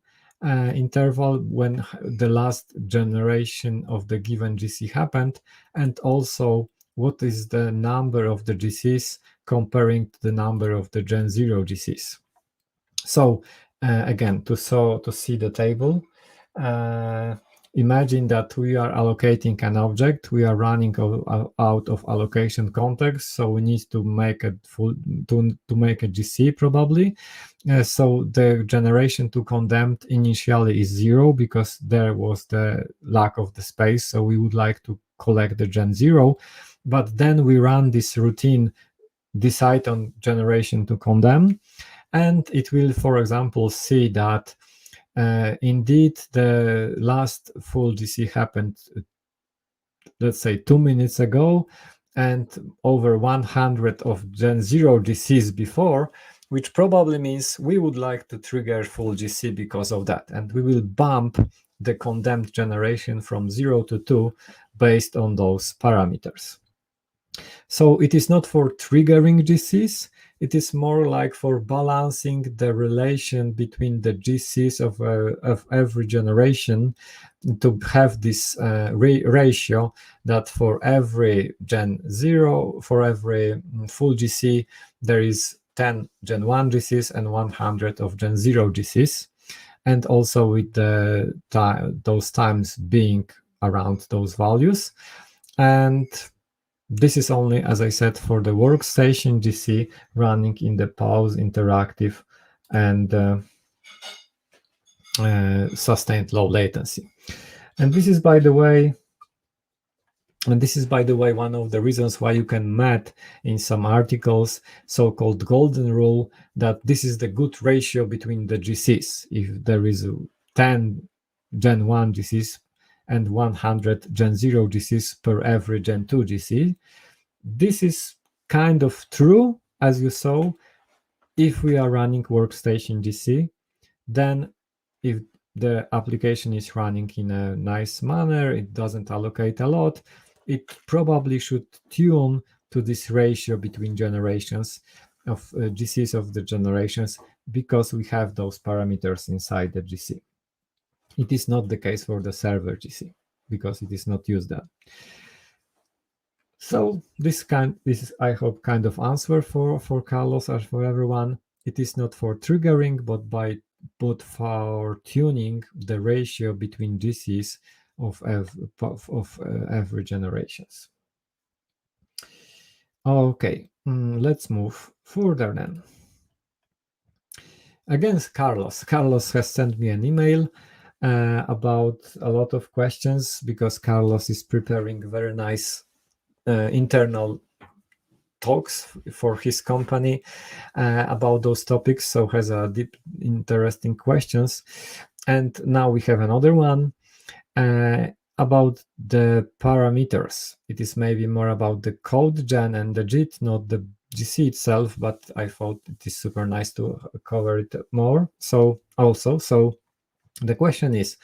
interval when the last generation of the given GC happened, and also what is the number of the GCs comparing to the number of the Gen 0 GCs. So again, to see the table, imagine that we are allocating an object, we are running out of allocation context, so we need to make a to make a GC probably. So the generation to condemned initially is 0 because there was the lack of the space, so we would like to collect the Gen 0, but then we run this routine decide on generation to condemn, and it will, for example, see that indeed the last full GC happened, let's say 2 minutes ago, and over 100 of Gen 0 GCs before, which probably means we would like to trigger full GC because of that, and we will bump the condemned generation from 0 to 2 based on those parameters. So it is not for triggering GCs, it is more like for balancing the relation between the GCs of every generation, to have this ratio that for every Gen 0, for every full GC, there is 10 Gen 1 GCs and 100 of Gen 0 GCs, and also with the those times being around those values. And this is only, as I said, for the workstation GC running in the pause interactive and sustained low latency. And this is, by the way, one of the reasons why you can met in some articles so-called golden rule, that this is the good ratio between the GCs. If there is 10 Gen 1 GCs and 100 Gen 0 GCs per every Gen 2 GC, this is kind of true, as you saw, if we are running workstation GC. Then if the application is running in a nice manner, it doesn't allocate a lot, it probably should tune to this ratio between generations of GCs of the generations, because we have those parameters inside the GC. It is not the case for the server GC because it is not used there. So this is, I hope, kind of answer for Carlos or for everyone. It is not for triggering, but for tuning the ratio between GCs of every generations. Okay, let's move further then. Again, Carlos. Carlos has sent me an email about a lot of questions because Carlos is preparing very nice internal talks for his company about those topics, so has a deep interesting questions. And now we have another one about the parameters. It is maybe more about the code gen and the JIT, not the GC itself, but I thought it is super nice to cover it more. So the question is,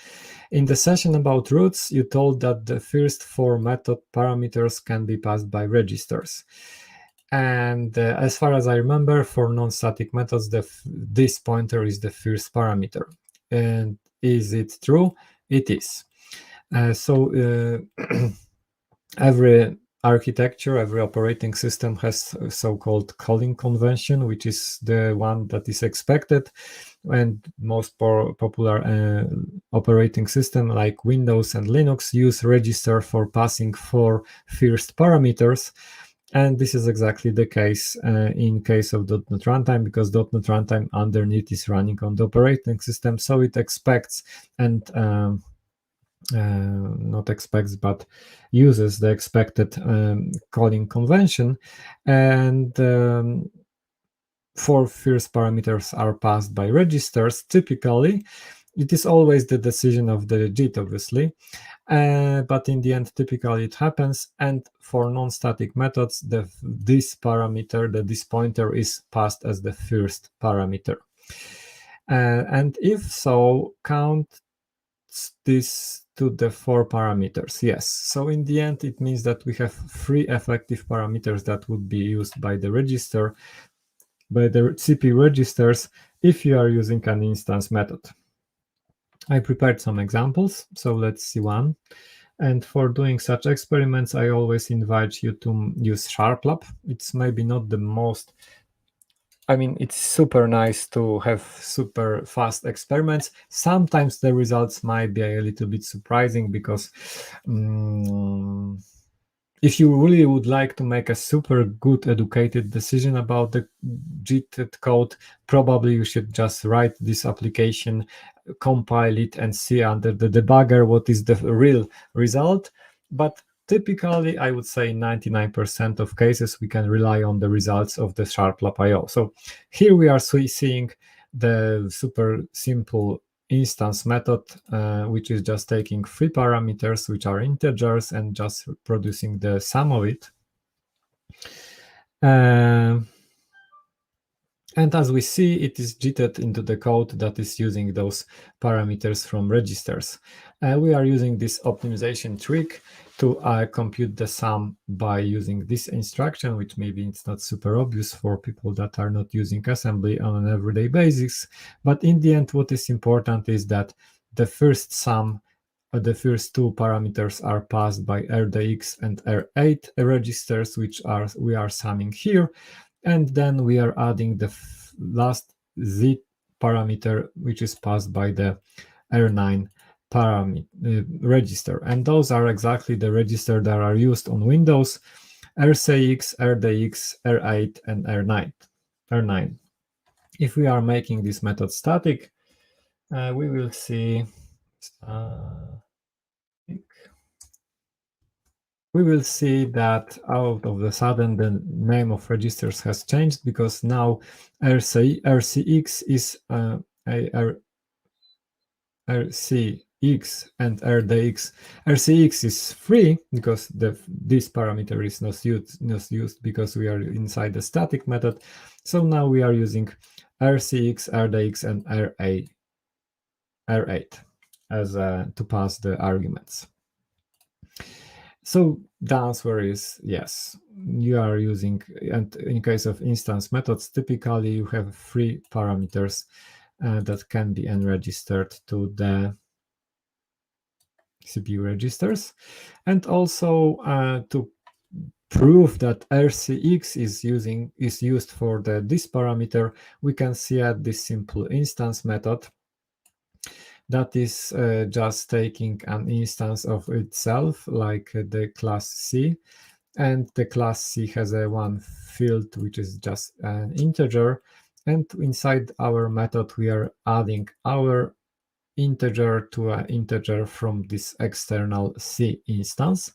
in the session about roots, you told that the first 4 method parameters can be passed by registers. And as far as I remember, for non-static methods, this pointer is the first parameter. And is it true? It is. Every architecture, every operating system has a so-called calling convention, which is the one that is expected. And most popular operating system like Windows and Linux use register for passing 4 first parameters. And this is exactly the case in case of .NET Runtime, because .NET Runtime underneath is running on the operating system, so it expects and not expects, but uses the expected calling convention, and 4 first parameters are passed by registers. Typically, it is always the decision of the JIT, obviously, but in the end, typically it happens. And for non-static methods, this pointer is passed as the first parameter. And if so, count this to the 4 parameters. Yes. So in the end, it means that we have 3 effective parameters that would be used by the register, by the CP registers, if you are using an instance method. I prepared some examples, so let's see one. And for doing such experiments, I always invite you to use SharpLab. It's maybe not the most, I mean, it's super nice to have super fast experiments. Sometimes the results might be a little bit surprising because if you really would like to make a super good educated decision about the JIT code, probably you should just write this application, compile it, and see under the debugger what is the real result. But typically, I would say 99% of cases we can rely on the results of the SharpLab IO. So here we are seeing the super simple instance method, which is just taking 3 parameters, which are integers, and just producing the sum of it. And as we see, it is JITted into the code that is using those parameters from registers. We are using this optimization trick to compute the sum by using this instruction, which maybe it's not super obvious for people that are not using assembly on an everyday basis. But in the end, what is important is that the first sum, the first 2 parameters are passed by RDX and R8 registers, which we are summing here. And then we are adding the last Z parameter, which is passed by the R9 register. And those are exactly the registers that are used on Windows: RCX, RDX, R8, and R9. If we are making this method static, we will see that out of the sudden the name of registers has changed, because now RCX is RCX and RDX. RCX is free because this parameter is not used because we are inside the static method. So now we are using RCX, RDX, and R8 as to pass the arguments. So the answer is yes, you are using, and in case of instance methods, typically you have 3 parameters that can be enregistered to the CPU registers. And also to prove that RCX is used for this parameter, we can see at this simple instance method that is just taking an instance of itself, like the class C, and the class C has a one field which is just an integer, and inside our method we are adding our integer to an integer from this external C instance.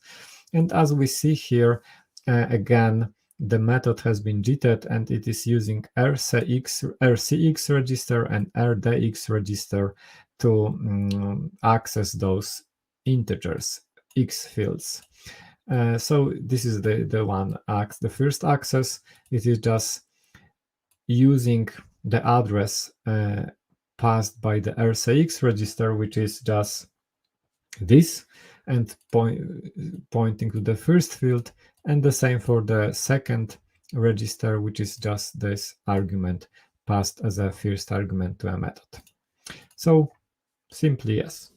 And as we see here, again, the method has been jitted and it is using RCX register and RDX register to access those integers, X fields. So this is the first access. It is just using the address passed by the RCX register, which is just this, and pointing to the first field, and the same for the second register, which is just this argument passed as a first argument to a method. So simply yes,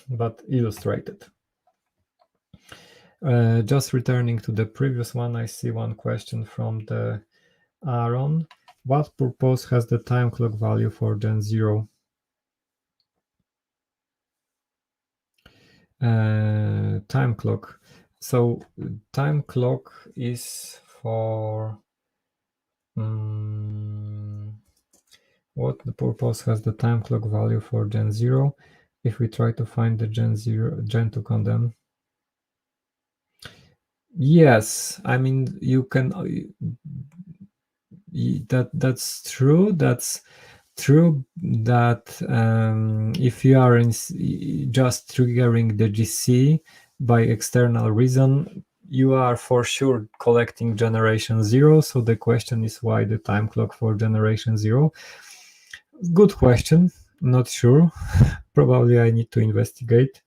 but illustrated. Just returning to the previous one, I see one question from the Aaron. What purpose has the time clock value for Gen 0? Time clock. So time clock is for what the purpose has the time clock value for Gen 0? If we try to find the Gen 2 condom. Yes, I mean you can that's true. That's true that if you are just triggering the GC by external reason, you are for sure collecting generation 0. So the question is why the time clock for generation 0? Good question. Not sure. Probably I need to investigate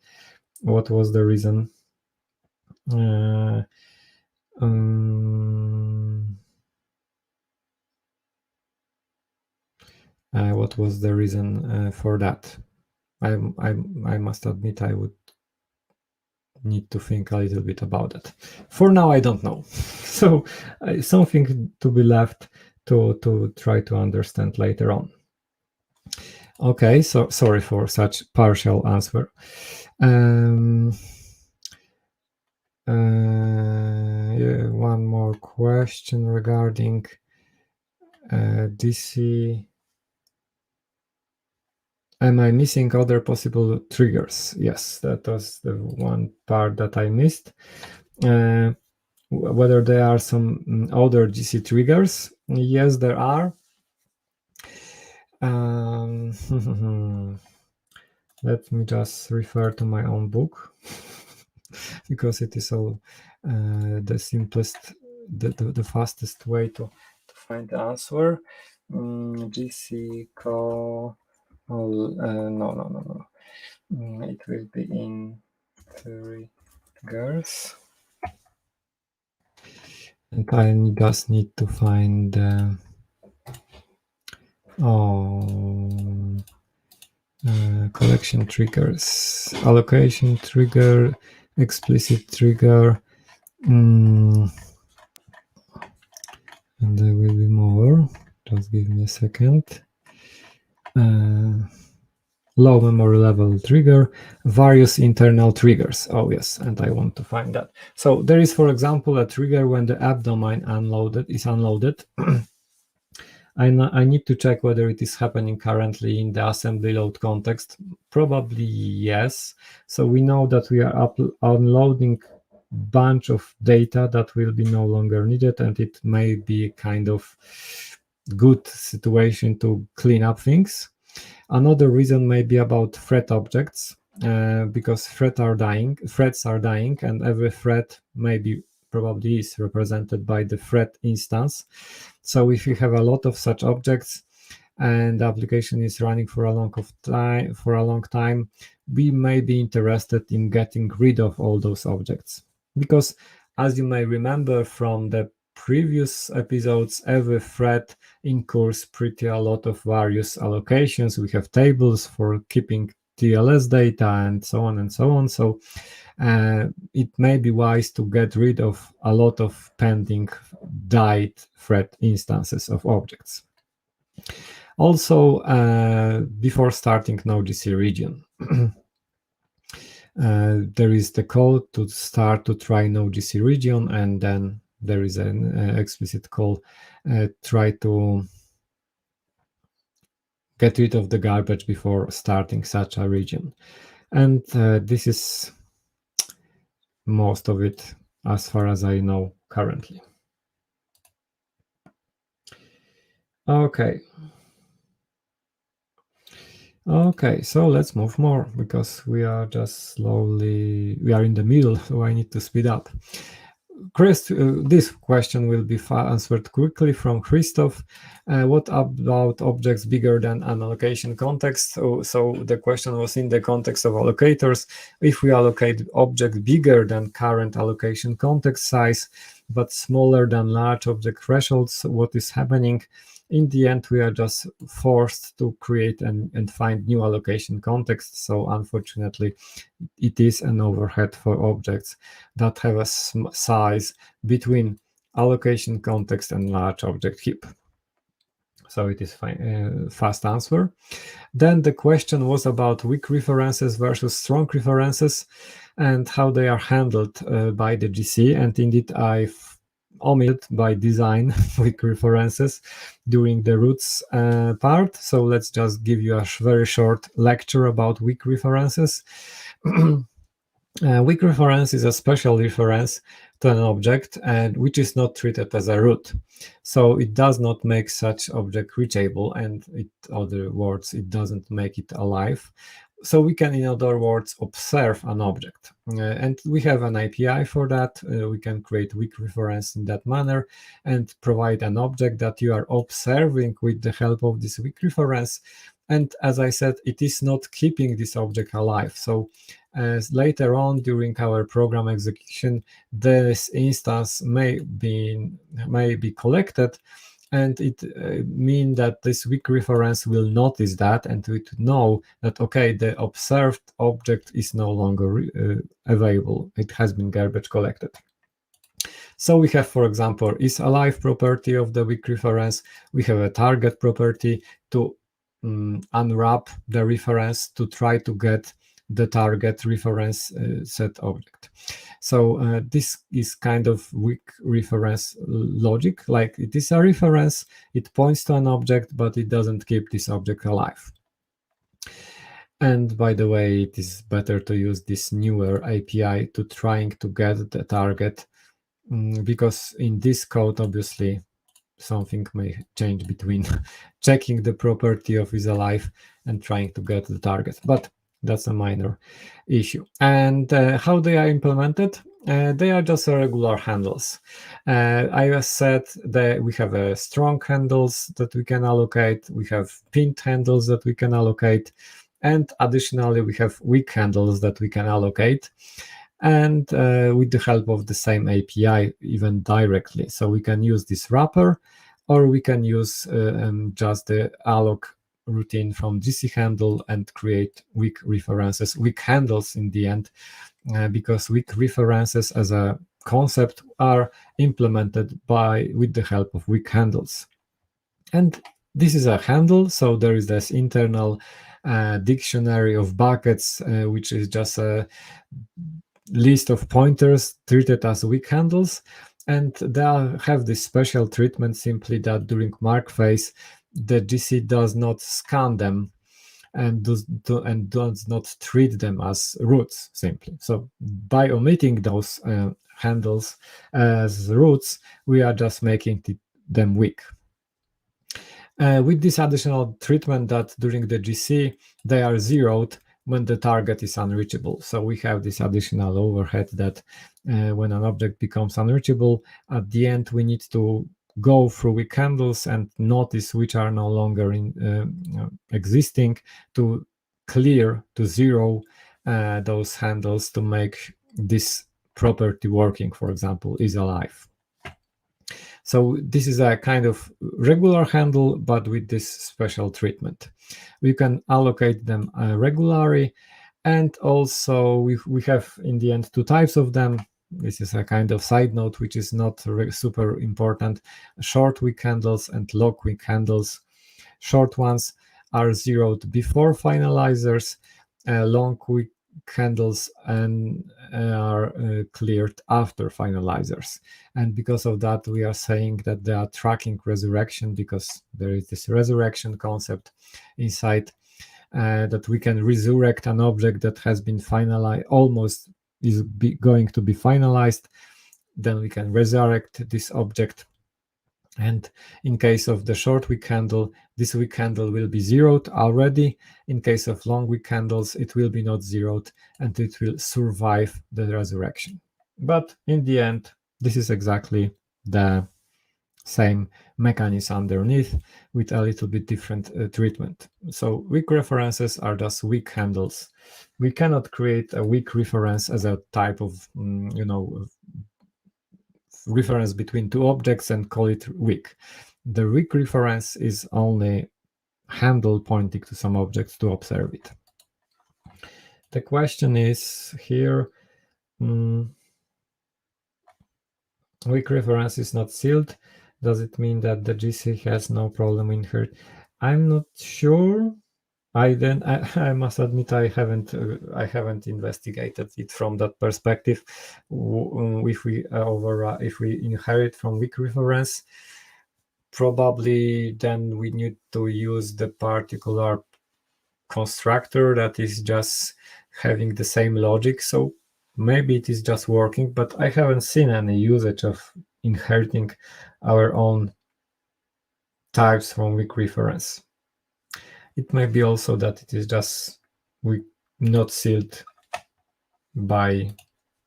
what was the reason. What was the reason for that? I must admit I would need to think a little bit about it. For now, I don't know. So something to be left to try to understand later on. Okay, so sorry for such partial answer. Yeah, one more question regarding DC. Am I missing other possible triggers? Yes, that was the one part that I missed. Whether there are some other GC triggers? Yes, there are. Let me just refer to my own book because it is all the simplest, the fastest way to find the answer. GCCollect. No. It will be in triggers. And I just need to find collection triggers, allocation trigger, explicit trigger, and there will be more. Just give me a second. Low memory level trigger, various internal triggers. Oh yes, and I want to find that. So there is, for example, a trigger when the app domain is unloaded. I need to check whether it is happening currently in the assembly load context. Probably yes. So we know that we are unloading bunch of data that will be no longer needed, and it may be kind of good situation to clean up things. Another reason may be about thread objects, because threads are dying, and every thread probably is represented by the thread instance. So if you have a lot of such objects and the application is running for a long time, we may be interested in getting rid of all those objects, because as you may remember from the previous episodes, every thread incurs pretty a lot of various allocations. We have tables for keeping TLS data and so on and so on. So it may be wise to get rid of a lot of pending died thread instances of objects. Also, before starting NoGC region, there is the code to start to try NoGC region, and then there is an explicit call try to get rid of the garbage before starting such a region. And this is most of it as far as I know currently. Okay. Okay, so let's move more because we are just we are in the middle, so I need to speed up. Chris, this question will be answered quickly from Christoph. What about objects bigger than an allocation context? So the question was in the context of allocators. If we allocate objects bigger than current allocation context size, but smaller than large object thresholds, what is happening? In the end, we are just forced to create and find new allocation contexts. So unfortunately, it is an overhead for objects that have a size between allocation context and large object heap. So it is fast answer. Then the question was about weak references versus strong references and how they are handled by the GC. And indeed, I've omitted by design weak references during the roots part. So let's just give you a very short lecture about weak references. Weak reference is a special reference to an object and which is not treated as a root. So it does not make such object reachable, and in other words, it doesn't make it alive. So we can, in other words, observe an object. And we have an API for that. We can create weak reference in that manner and provide an object that you are observing with the help of this weak reference. And as I said, it is not keeping this object alive. So later on during our program execution, this instance may be collected, and it means that this weak reference will notice that and it know that, okay, the observed object is no longer available. It has been garbage collected. So we have, for example, is alive property of the weak reference. We have a target property to unwrap the reference to try to get the target reference set object. So this is kind of weak reference logic, like it is a reference, it points to an object, but it doesn't keep this object alive. And by the way, it is better to use this newer API to trying to get the target, because in this code, obviously, something may change between checking the property of is alive and trying to get the target. But that's a minor issue. And how they are implemented? They are just regular handles. I said that we have strong handles that we can allocate. We have pinned handles that we can allocate. And additionally, we have weak handles that we can allocate. And with the help of the same API, even directly. So we can use this wrapper, or we can use just the alloc routine from GC handle and create weak references, weak handles in the end, because weak references as a concept are implemented with the help of weak handles. And this is a handle, so there is this internal dictionary of buckets, which is just a list of pointers treated as weak handles, and they have this special treatment simply that during mark phase, the GC does not scan them and does not treat them as roots simply. So by omitting those handles as roots, we are just making them weak. With this additional treatment that during the GC, they are zeroed when the target is unreachable. So we have this additional overhead that when an object becomes unreachable, at the end we need to go through weak handles and notice which are no longer existing to clear, to zero those handles to make this property working, for example, is alive. So this is a kind of regular handle, but with this special treatment. We can allocate them regularly, and also we have in the end two types of them. This is a kind of side note, which is not super important: short weak handles and long weak handles. Short ones are zeroed before finalizers, long weak handles and are cleared after finalizers. And because of that, we are saying that they are tracking resurrection, because there is this resurrection concept inside, that we can resurrect an object that has been finalized, almost is going to be finalized. Then we can resurrect this object. And in case of the short weak handle, this weak handle will be zeroed already. In case of long weak handles, it will be not zeroed, and it will survive the resurrection. But in the end, this is exactly the same mechanism underneath, with a little bit different treatment. So weak references are just weak handles. We cannot create a weak reference as a type of reference between two objects and call it weak. The weak reference is only handle pointing to some objects to observe it. The question is here, weak reference is not sealed. Does it mean that the GC has no problem in here? I'm not sure. I must admit I haven't investigated it from that perspective. If we inherit from weak reference, probably then we need to use the particular constructor that is just having the same logic. So maybe it is just working, but I haven't seen any usage of inheriting our own types from weak reference. It may be also that it is just not sealed by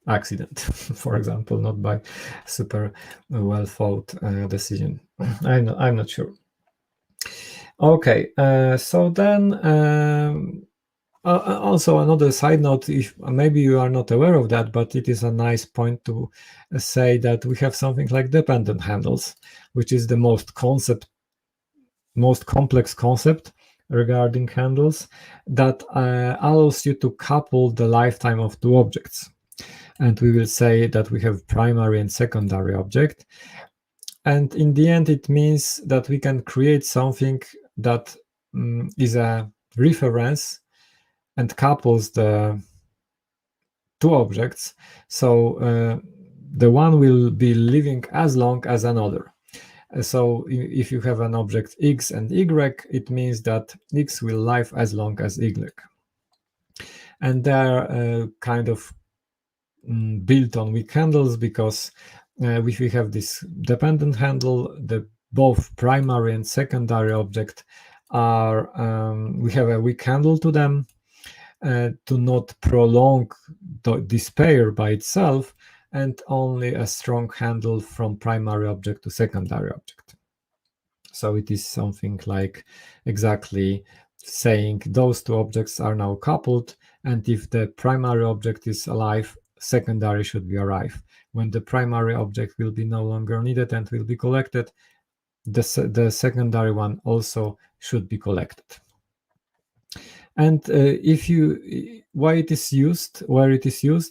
accident, for example, not by super well thought decision. I'm not sure. Okay, so then also another side note, if maybe you are not aware of that, but it is a nice point to say that we have something like dependent handles, which is the most complex concept regarding handles, that allows you to couple the lifetime of two objects. And we will say that we have primary and secondary object. And in the end, it means that we can create something that is a reference and couples the two objects. So the one will be living as long as another. So if you have an object X and Y, it means that X will live as long as Y. And they're kind of built on weak handles, because if we have this dependent handle, the both primary and secondary object are, we have a weak handle to them to not prolong this pair by itself, and only a strong handle from primary object to secondary object. So it is something like exactly saying those two objects are now coupled, and if the primary object is alive, secondary should be alive. When the primary object will be no longer needed and will be collected, the secondary one also should be collected. And where it is used,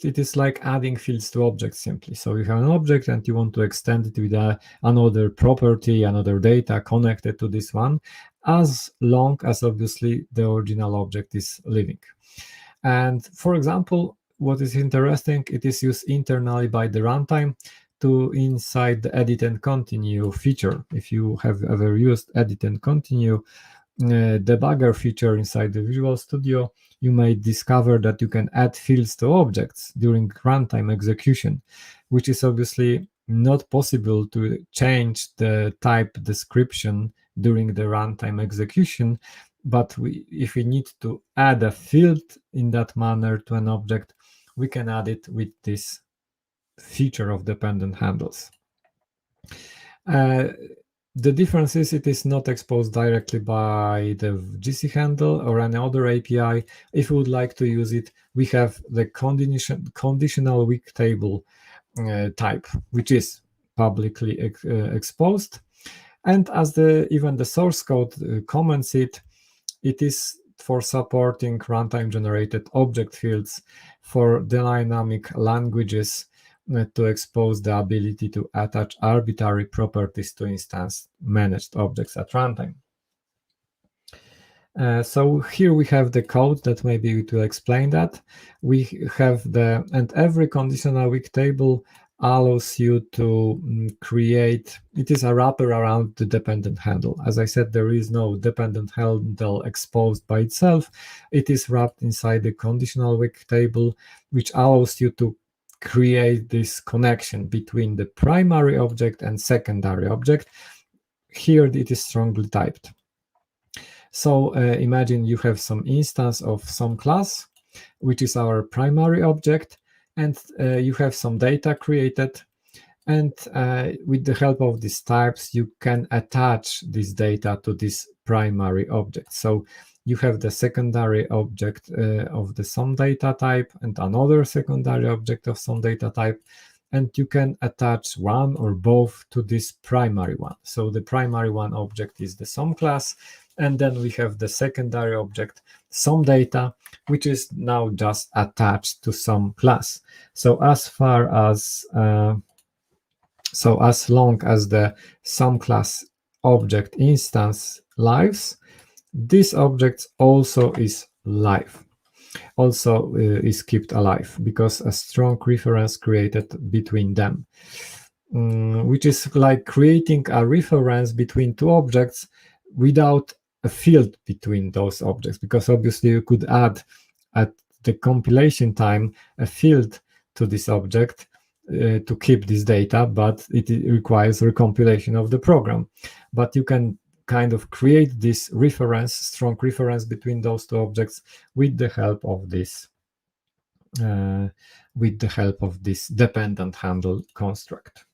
it is like adding fields to objects simply. So you have an object and you want to extend it with another property, another data connected to this one, as long as obviously the original object is living. And for example, what is interesting, it is used internally by the runtime to inside the edit and continue feature. If you have ever used edit and continue debugger feature inside the Visual Studio, you may discover that you can add fields to objects during runtime execution, which is obviously not possible to change the type description during the runtime execution. But if we need to add a field in that manner to an object, we can add it with this feature of dependent handles. The difference is it is not exposed directly by the GC handle or any other API. If we would like to use it, we have the conditional weak table type, which is publicly exposed. And as even the source code comments it is for supporting runtime generated object fields for dynamic languages to expose the ability to attach arbitrary properties to instance managed objects at runtime. So here we have the code that maybe it will explain that. We have and every conditional weak table allows you to create, it is a wrapper around the dependent handle. As I said, there is no dependent handle exposed by itself. It is wrapped inside the conditional weak table, which allows you to create this connection between the primary object and secondary object. Here it is strongly typed. So imagine you have some instance of some class, which is our primary object, and you have some data created. And with the help of these types, you can attach this data to this primary object. So you have the secondary object of the some data type and another secondary object of some data type. And you can attach one or both to this primary one. So the primary one object is the some class. And then we have the secondary object, some data, which is now just attached to some class. So as long as the some class object instance lives, this object also is live, also is kept alive, because a strong reference created between them, which is like creating a reference between two objects without a field between those objects, because obviously you could add at the compilation time a field to this object to keep this data, but it requires recompilation of the program. But you can kind of create this reference, strong reference between those two objects with the help of this dependent handle construct.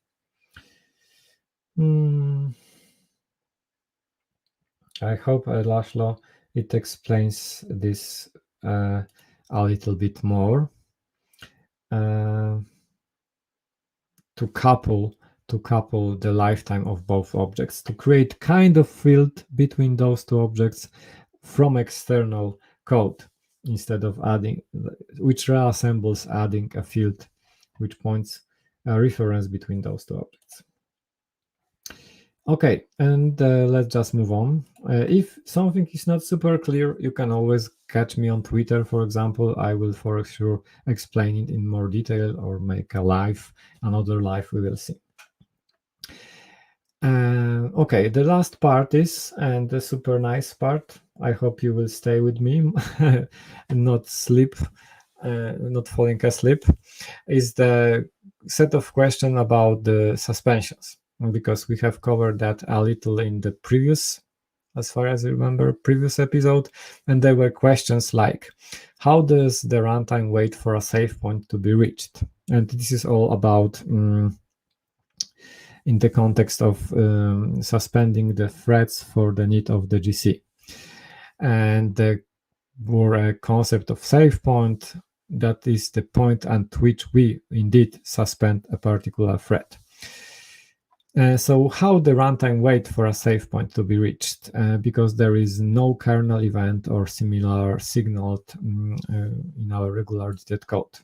I hope, Laszlo, it explains this a little bit more. To couple the lifetime of both objects, to create kind of field between those two objects from external code, instead of adding, which reassembles adding a field which points a reference between those two objects. Okay, and let's just move on. If something is not super clear, you can always catch me on Twitter, for example. I will for sure explain it in more detail, or make another live, we will see. Okay, the last part is, and the super nice part, I hope you will stay with me and not falling asleep, is the set of questions about the suspensions, because we have covered that a little in the previous, as far as I remember, previous episode, and there were questions like, how does the runtime wait for a save point to be reached? And this is all about in the context of suspending the threads for the need of the GC. And there were a concept of save point, that is the point at which we indeed suspend a particular thread. So how the runtime wait for a save point to be reached, because there is no kernel event or similar signaled in our regular JIT code.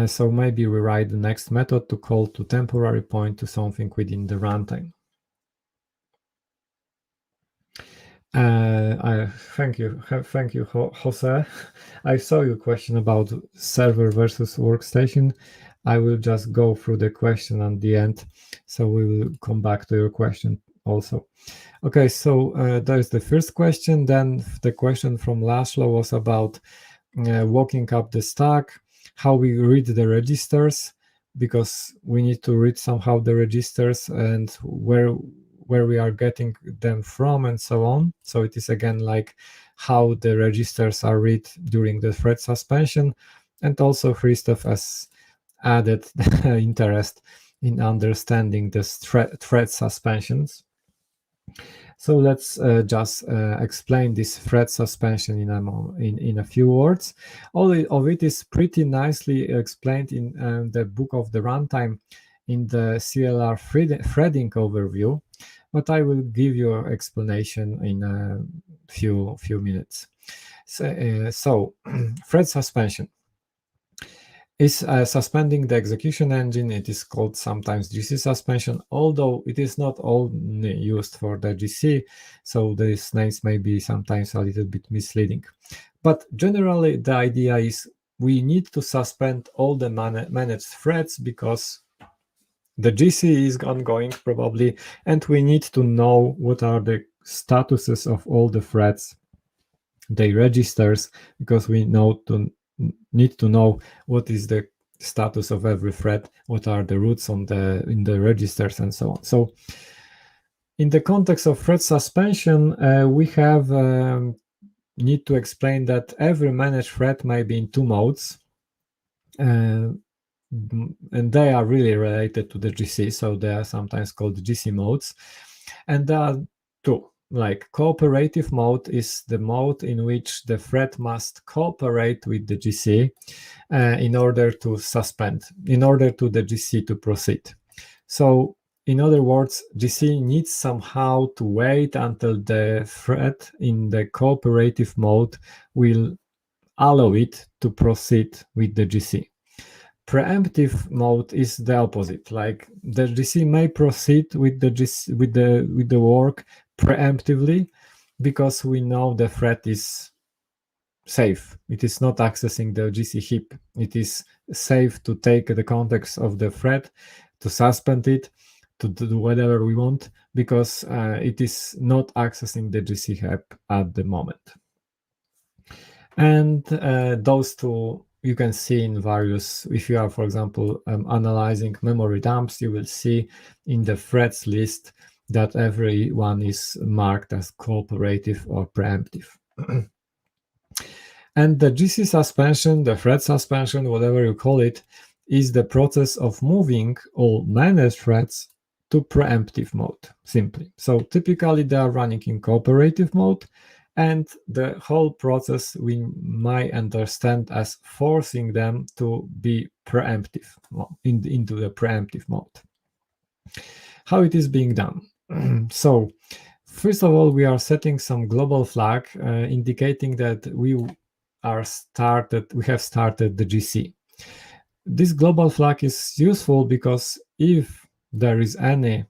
So maybe we write the next method to call to temporary point to something within the runtime. Thank you, Jose. I saw your question about server versus workstation. I will just go through the question at the end, so we will come back to your question also. Okay, so there's the first question. Then the question from Laszlo was about walking up the stack, how we read the registers, because we need to read somehow the registers and where we are getting them from and so on. So it is again like how the registers are read during the thread suspension. And also Christoph has added interest in understanding the thread suspensions. So let's just explain this thread suspension in a few words. All of it is pretty nicely explained in the book of the runtime in the CLR threading overview, but I will give you an explanation in a few minutes. So thread suspension is suspending the execution engine. It is called sometimes GC suspension, although it is not only used for the GC, so these names may be sometimes a little bit misleading. But generally, the idea is we need to suspend all the managed threads because the GC is ongoing probably, and we need to know what are the statuses of all the threads, their registers, because we need to know what is the status of every thread, what are the roots in the registers, and so on. So in the context of thread suspension, we have need to explain that every managed thread may be in two modes, and they are really related to the GC, so they are sometimes called GC modes. And there are two. Like cooperative mode is the mode in which the thread must cooperate with the GC in order to suspend, in order to the GC to proceed. So in other words, GC needs somehow to wait until the thread in the cooperative mode will allow it to proceed with the GC. Preemptive mode is the opposite. Like the GC may proceed with the GC, with the work preemptively because we know the thread is safe. It is not accessing the GC heap. It is safe to take the context of the thread, to suspend it, to do whatever we want, because it is not accessing the GC heap at the moment. And those two you can see in various, if you are, for example, analyzing memory dumps, you will see in the threads list that every one is marked as cooperative or preemptive. And the GC suspension, the thread suspension, whatever you call it, is the process of moving all managed threads to preemptive mode, simply. So typically they are running in cooperative mode, and the whole process we might understand as forcing them to be preemptive, into the preemptive mode. How it is being done? So first of all, we are setting some global flag indicating that we have started the GC. This global flag is useful because if there is any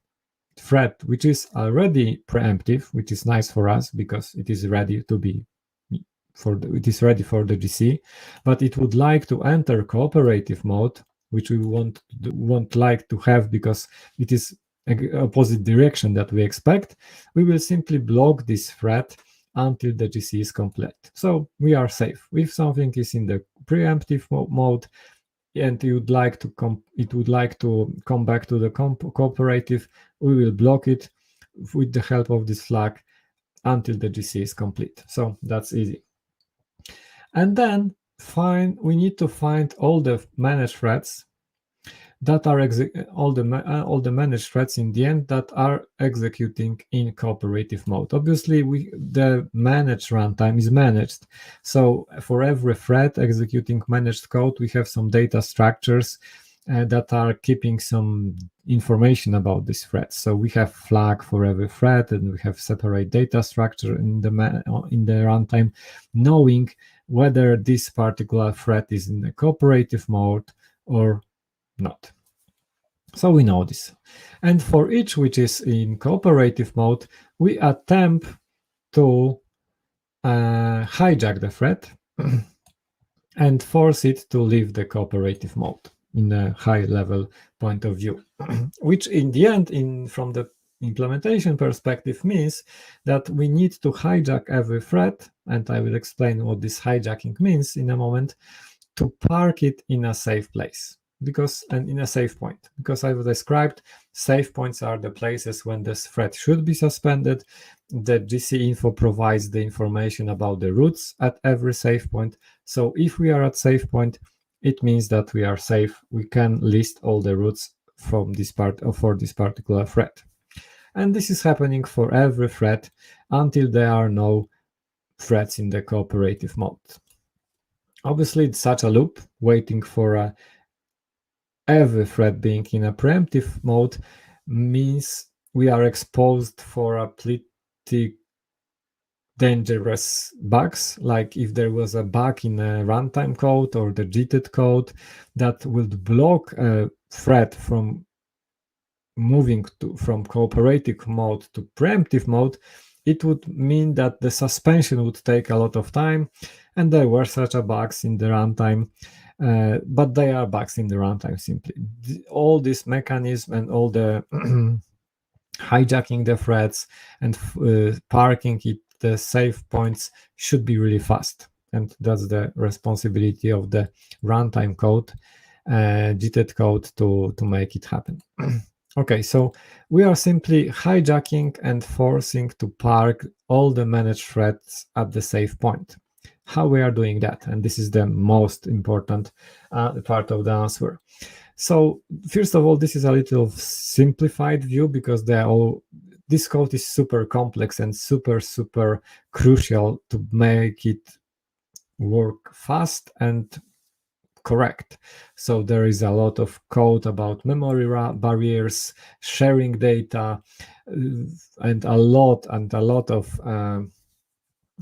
thread which is already preemptive, which is nice for us because it is ready to be it is ready for the GC, but it would like to enter cooperative mode, which we won't like to have because it is opposite direction that we expect, we will simply block this thread until the GC is complete. So we are safe. If something is in the preemptive mode and it would like to come back to the cooperative, we will block it with the help of this flag until the GC is complete. So that's easy. And then we need to find all the managed threads that are all the managed threads in the end that are executing in cooperative mode. Obviously, the managed runtime is managed. So for every thread executing managed code, we have some data structures that are keeping some information about this thread. So we have flag for every thread, and we have separate data structure in the runtime, knowing whether this particular thread is in a cooperative mode or not. So we know this. And for each which is in cooperative mode, we attempt to hijack the thread and force it to leave the cooperative mode in a high level point of view, which in the end, from the implementation perspective, means that we need to hijack every thread, and I will explain what this hijacking means in a moment, to park it in a safe place. And in a safe point, because I've described safe points are the places when this thread should be suspended. The GC info provides the information about the roots at every safe point. So if we are at safe point, it means that we are safe. We can list all the roots from this part or for this particular thread. And this is happening for every thread until there are no threads in the cooperative mode. Obviously, it's such a loop waiting for every thread being in a preemptive mode means we are exposed for a pretty dangerous bugs, like if there was a bug in a runtime code or the JIT code that would block a thread from moving from cooperative mode to preemptive mode, it would mean that the suspension would take a lot of time, and there were such a bugs in the runtime. But they are bugs in the runtime simply. All this mechanism and all the hijacking the threads and parking it the safe points should be really fast. And that's the responsibility of the runtime code, JIT code, to make it happen. Okay, so we are simply hijacking and forcing to park all the managed threads at the safe point. How we are doing that? And this is the most important part of the answer. So first of all, this is a little simplified view because this code is super complex and super crucial to make it work fast and correct. So there is a lot of code about memory barriers, sharing data, and a lot of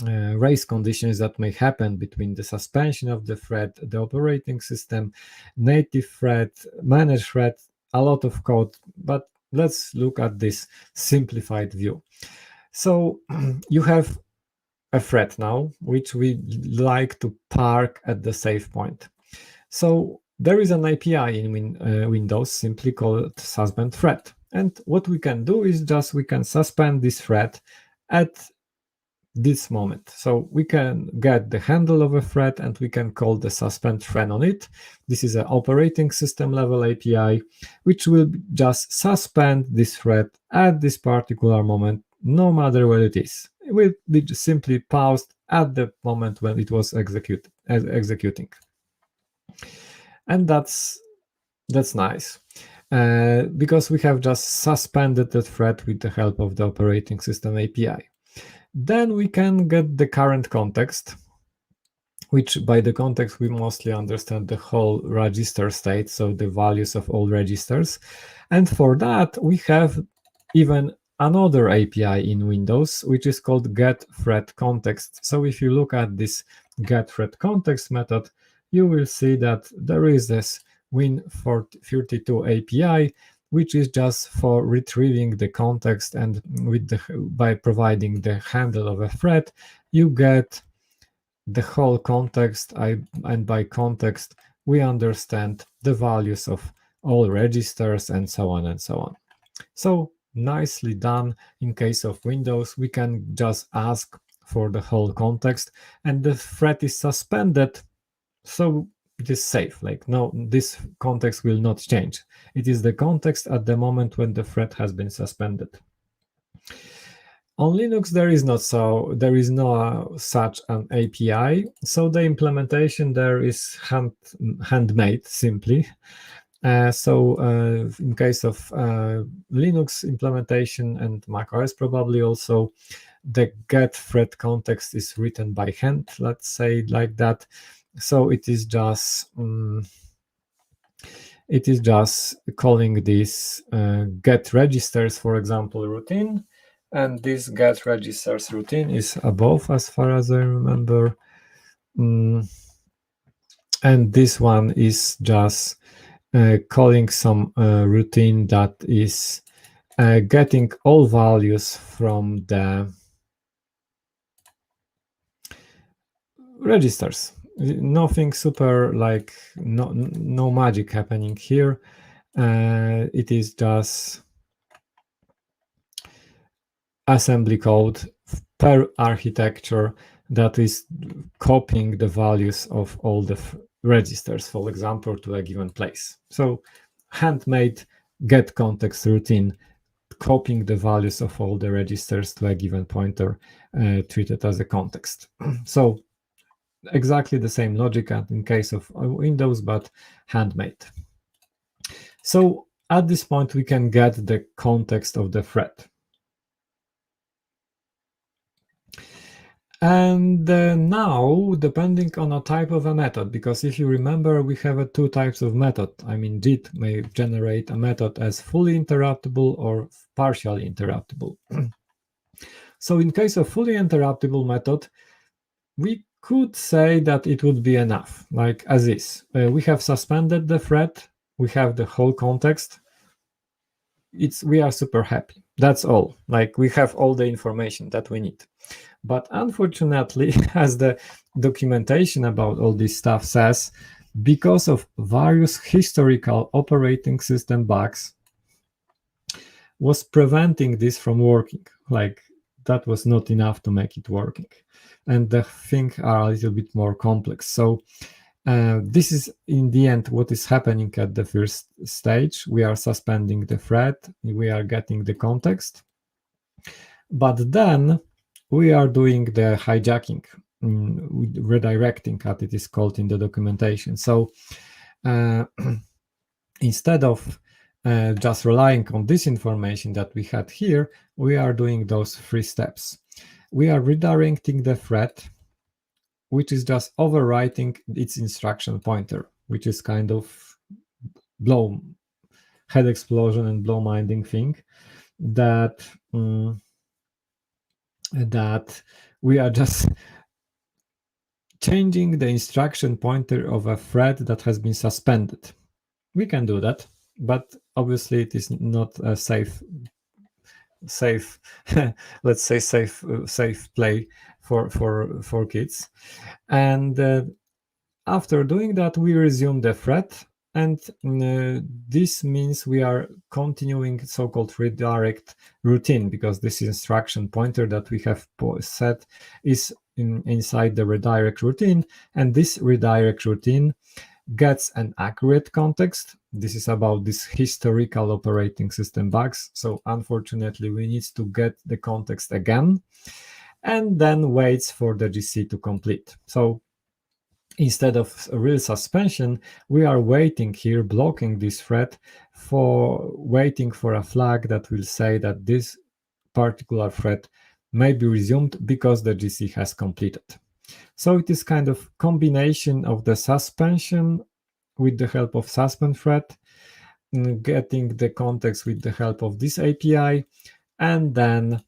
race conditions that may happen between the suspension of the thread, the operating system, native thread, managed thread, a lot of code. But let's look at this simplified view. So you have a thread now, which we like to park at the safe point. So there is an API in Windows simply called suspend thread. And what we can do is we can suspend this thread at this moment. So we can get the handle of a thread and we can call the suspend thread on it. This is an operating system level API, which will just suspend this thread at this particular moment, no matter where it is. It will be just simply paused at the moment when it was executing. And that's nice. Because we have just suspended the thread with the help of the operating system API. Then we can get the current context, which by the context we mostly understand the whole register state, so the values of all registers. And for that, we have even another API in Windows, which is called getThreadContext. So if you look at this getThreadContext method, you will see that there is this Win32 API, which is just for retrieving the context, and by providing the handle of a thread, you get the whole context, and by context, we understand the values of all registers and so on and so on. So nicely done. In case of Windows, we can just ask for the whole context, and the thread is suspended, so it is safe. Like, no, this context will not change. It is the context at the moment when the thread has been suspended. On Linux, there is no such an API. So the implementation there is handmade simply. In case of Linux implementation and macOS probably also, the get thread context is written by hand, let's say like that. So it is just calling this get registers, for example, routine, and this get registers routine is above, as far as I remember, and this one is just calling some routine that is getting all values from the registers. Nothing super, like no magic happening here. It is just assembly code per architecture that is copying the values of all the registers, for example, to a given place. So handmade get context routine, copying the values of all the registers to a given pointer, treated as a context. So exactly the same logic in case of Windows, but handmade. So at this point, we can get the context of the thread. And now, depending on a type of a method, because if you remember, we have two types of method. I mean, JIT may generate a method as fully interruptible or partially interruptible. So in case of fully interruptible method, we could say that it would be enough, like as is. We have suspended the thread, we have the whole context. We are super happy. That's all. Like we have all the information that we need. But unfortunately, as the documentation about all this stuff says, because of various historical operating system bugs, was preventing this from working. Like that was not enough to make it working. And the things are a little bit more complex. So this is in the end what is happening at the first stage. We are suspending the thread, we are getting the context, but then we are doing the hijacking, redirecting, as it is called in the documentation. So instead of just relying on this information that we had here, we are doing those 3 steps. We are redirecting the thread, which is just overwriting its instruction pointer, which is kind of head explosion and blow minding thing that that we are just changing the instruction pointer of a thread that has been suspended. We can do that, but obviously it is not a safe let's say safe play for kids. And after doing that, we resume the thread, and this means we are continuing so-called redirect routine, because this instruction pointer that we have set is inside the redirect routine, and this redirect routine gets an accurate context. This is about this historical operating system bugs. So unfortunately, we need to get the context again, and then waits for the GC to complete. So instead of a real suspension, we are waiting here, blocking this thread, waiting for a flag that will say that this particular thread may be resumed because the GC has completed. So it is kind of combination of the suspension with the help of suspend thread, getting the context with the help of this API, and then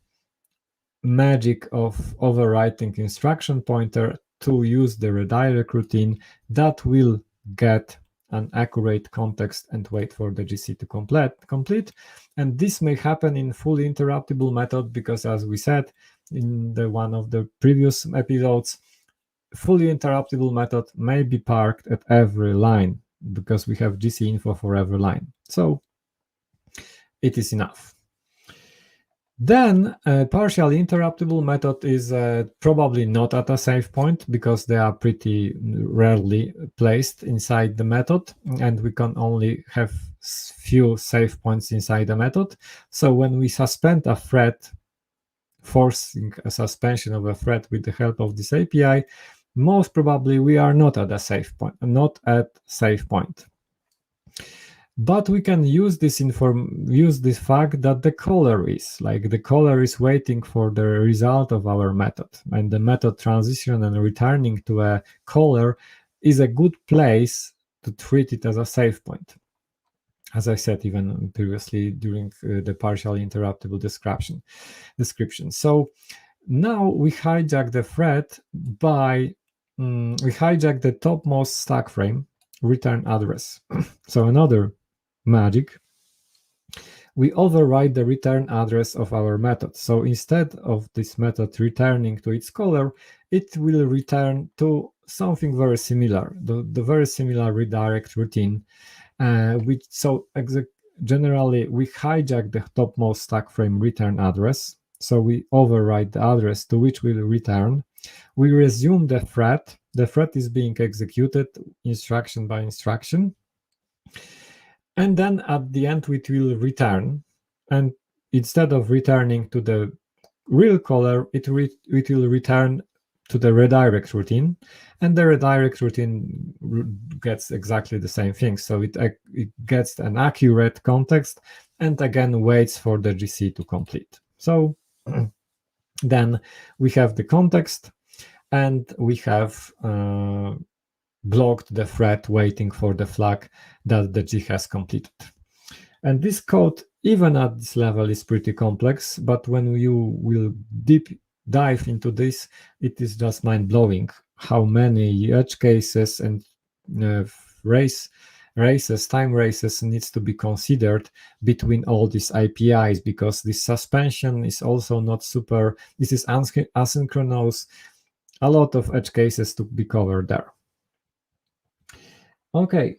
magic of overwriting instruction pointer to use the redirect routine that will get an accurate context and wait for the GC to complete. And this may happen in fully interruptible method because, as we said in one of the previous episodes, fully interruptible method may be parked at every line because we have GC info for every line. So it is enough. Then a partially interruptible method is probably not at a safe point because they are pretty rarely placed inside the method, and we can only have few safe points inside the method. So when we suspend a thread, forcing a suspension of a thread with the help of this API, most probably we are not at a safe point, But we can use this fact that the caller is waiting for the result of our method, and the method transition and returning to a caller is a good place to treat it as a safe point, as I said even previously during the partially interruptible description. So now we hijack the thread by we hijack the topmost stack frame return address. So another magic, we override the return address of our method. So instead of this method returning to its caller, it will return to something very similar, the very similar redirect routine. Generally, we hijack the topmost stack frame return address. So we override the address to which we'll return. We resume the thread. The thread is being executed instruction by instruction. And then at the end, it will return. And instead of returning to the real caller, it will return to the redirect routine. And the redirect routine gets exactly the same thing. So it gets an accurate context and again waits for the GC to complete. So then we have the context. and we have blocked the thread waiting for the flag that the G has completed. And this code, even at this level, is pretty complex, but when you will deep dive into this, it is just mind-blowing how many edge cases and time races needs to be considered between all these APIs, because this suspension is also not super, this is asynchronous, a lot of edge cases to be covered there. Okay,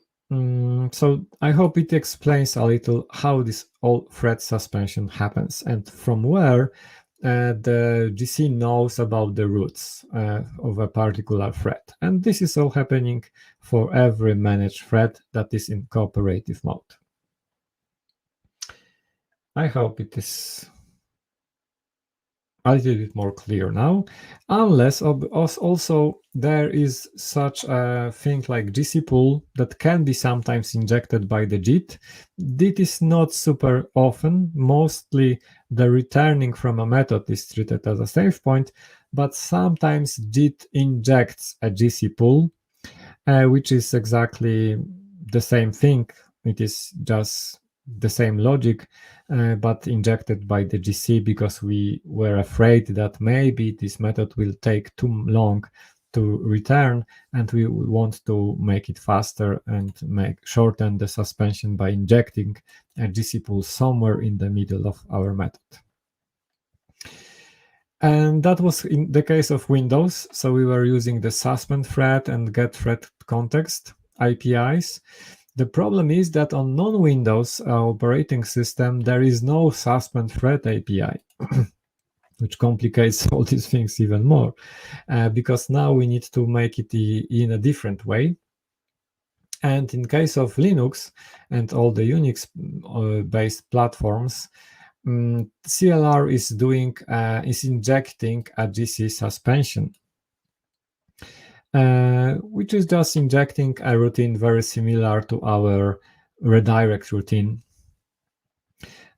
so I hope it explains a little how this all thread suspension happens and from where the GC knows about the roots of a particular thread. And this is all happening for every managed thread that is in cooperative mode. I hope it is a little bit more clear now, unless also there is such a thing like GC pool that can be sometimes injected by the JIT. This is not super often. Mostly the returning from a method is treated as a save point, but sometimes JIT injects a GC pool, which is exactly the same thing. It is just the same logic, but injected by the GC because we were afraid that maybe this method will take too long to return, and we want to make it faster and shorten the suspension by injecting a GC pool somewhere in the middle of our method. And that was in the case of Windows. So we were using the suspend thread and get thread context APIs. The problem is that on non-Windows operating system, there is no suspend thread API, which complicates all these things even more, because now we need to make it in a different way. And in case of Linux and all the Unix-based platforms, CLR is injecting a GC suspension, which is just injecting a routine very similar to our redirect routine.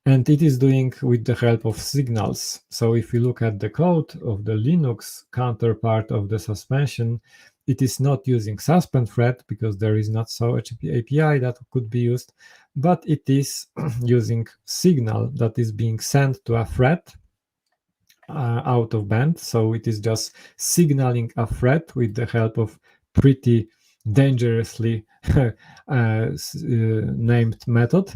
And it is doing with the help of signals. So if you look at the code of the Linux counterpart of the suspension, it is not using suspend thread because there is not such API that could be used, but it is using signal that is being sent to a thread out of band. So it is just signaling a thread with the help of pretty dangerously named method.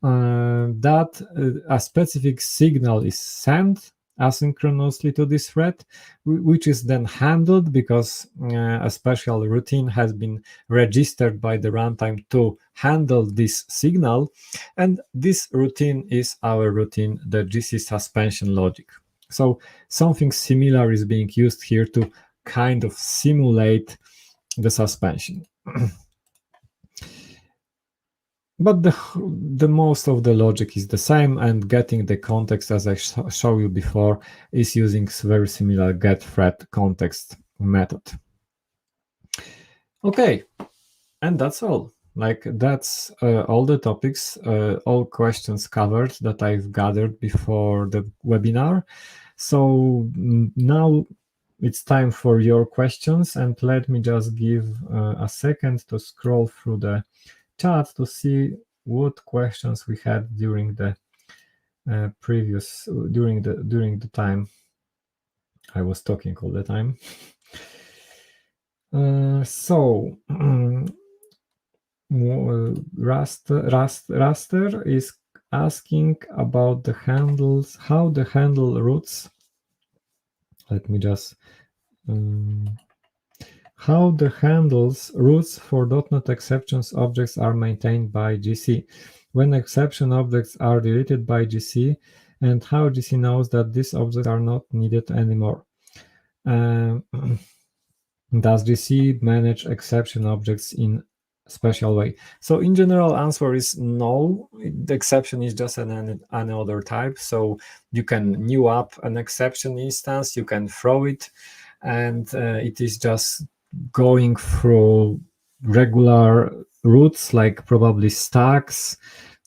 That a specific signal is sent asynchronously to this thread, which is then handled because a special routine has been registered by the runtime to handle this signal. And this routine is our routine, the GC suspension logic. So something similar is being used here to kind of simulate the suspension. But the most of the logic is the same, and getting the context, as I showed you before, is using very similar get thread context method. Okay, and that's all. That's all the topics, all questions covered that I've gathered before the webinar. So now it's time for your questions, and let me just give a second to scroll through the chat to see what questions we had during the during the time I was talking all the time. So Raster is asking about the handles, how the handle roots. Let me just how the handles roots for .NET exceptions objects are maintained by GC, when exception objects are deleted by GC, and how GC knows that these objects are not needed anymore. Does GC manage exception objects in a special way? So in general, answer is no. The exception is just another type. So you can new up an exception instance, you can throw it, and it is just going through regular routes, like probably stacks,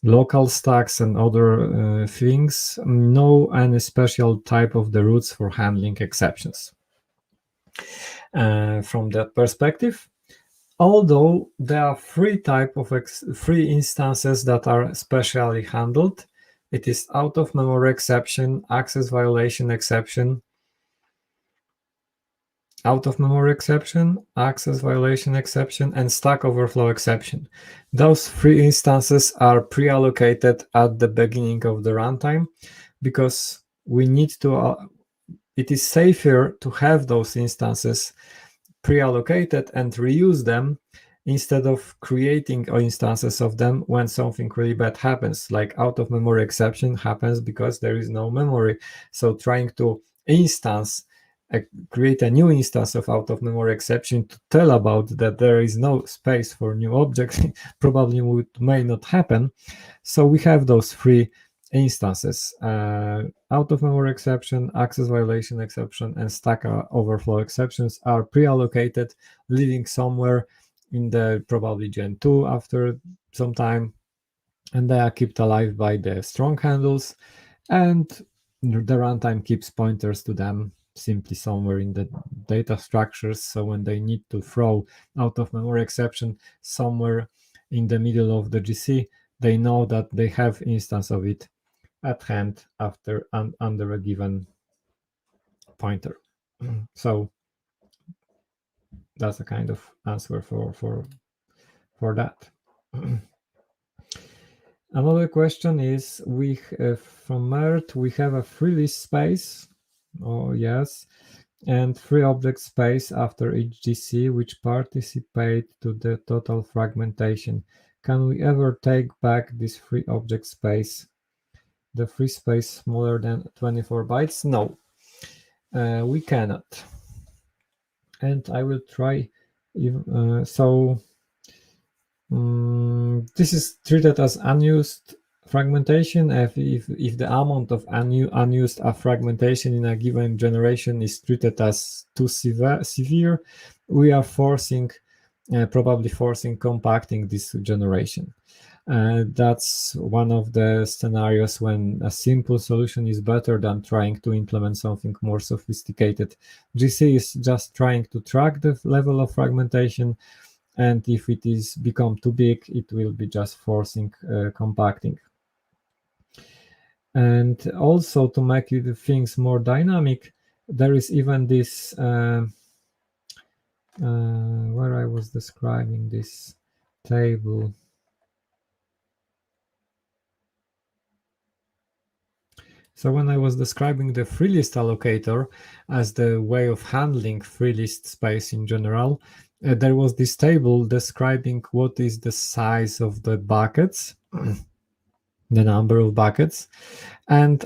local stacks, and other things. No any special type of the routes for handling exceptions. from that perspective. Although there are three three instances that are specially handled. It is out-of-memory exception, access violation exception, out-of-memory exception, access violation exception, and stack overflow exception. Those three instances are pre-allocated at the beginning of the runtime because we need to. It is safer to have those instances pre-allocated and reuse them instead of creating instances of them when something really bad happens, like out-of-memory exception happens because there is no memory. So trying to create a new instance of out-of-memory exception to tell about that there is no space for new objects probably may not happen. So we have those three instances: out-of-memory exception, access violation exception, and stack overflow exceptions are pre-allocated, living somewhere in the probably Gen 2 after some time, and they are kept alive by the strong handles, and the runtime keeps pointers to them simply somewhere in the data structures. So when they need to throw out-of-memory exception somewhere in the middle of the GC, they know that they have instance of it at hand after under a given pointer. So that's a kind of answer for that. Another question is from Mert, we have a free list space. Oh yes, and free object space after each GC which participate to the total fragmentation. Can we ever take back this free object space? The free space smaller than 24 bytes? No, we cannot. And I will try. This is treated as unused fragmentation. If the amount of unused fragmentation in a given generation is treated as too severe, we are probably forcing compacting this generation. That's one of the scenarios when a simple solution is better than trying to implement something more sophisticated. GC is just trying to track the level of fragmentation, and if it is become too big, it will be just forcing compacting. And also, to make the things more dynamic, there is even this where I was describing this table. So when I was describing the free list allocator as the way of handling free list space in general, there was this table describing what is the size of the buckets, the number of buckets. And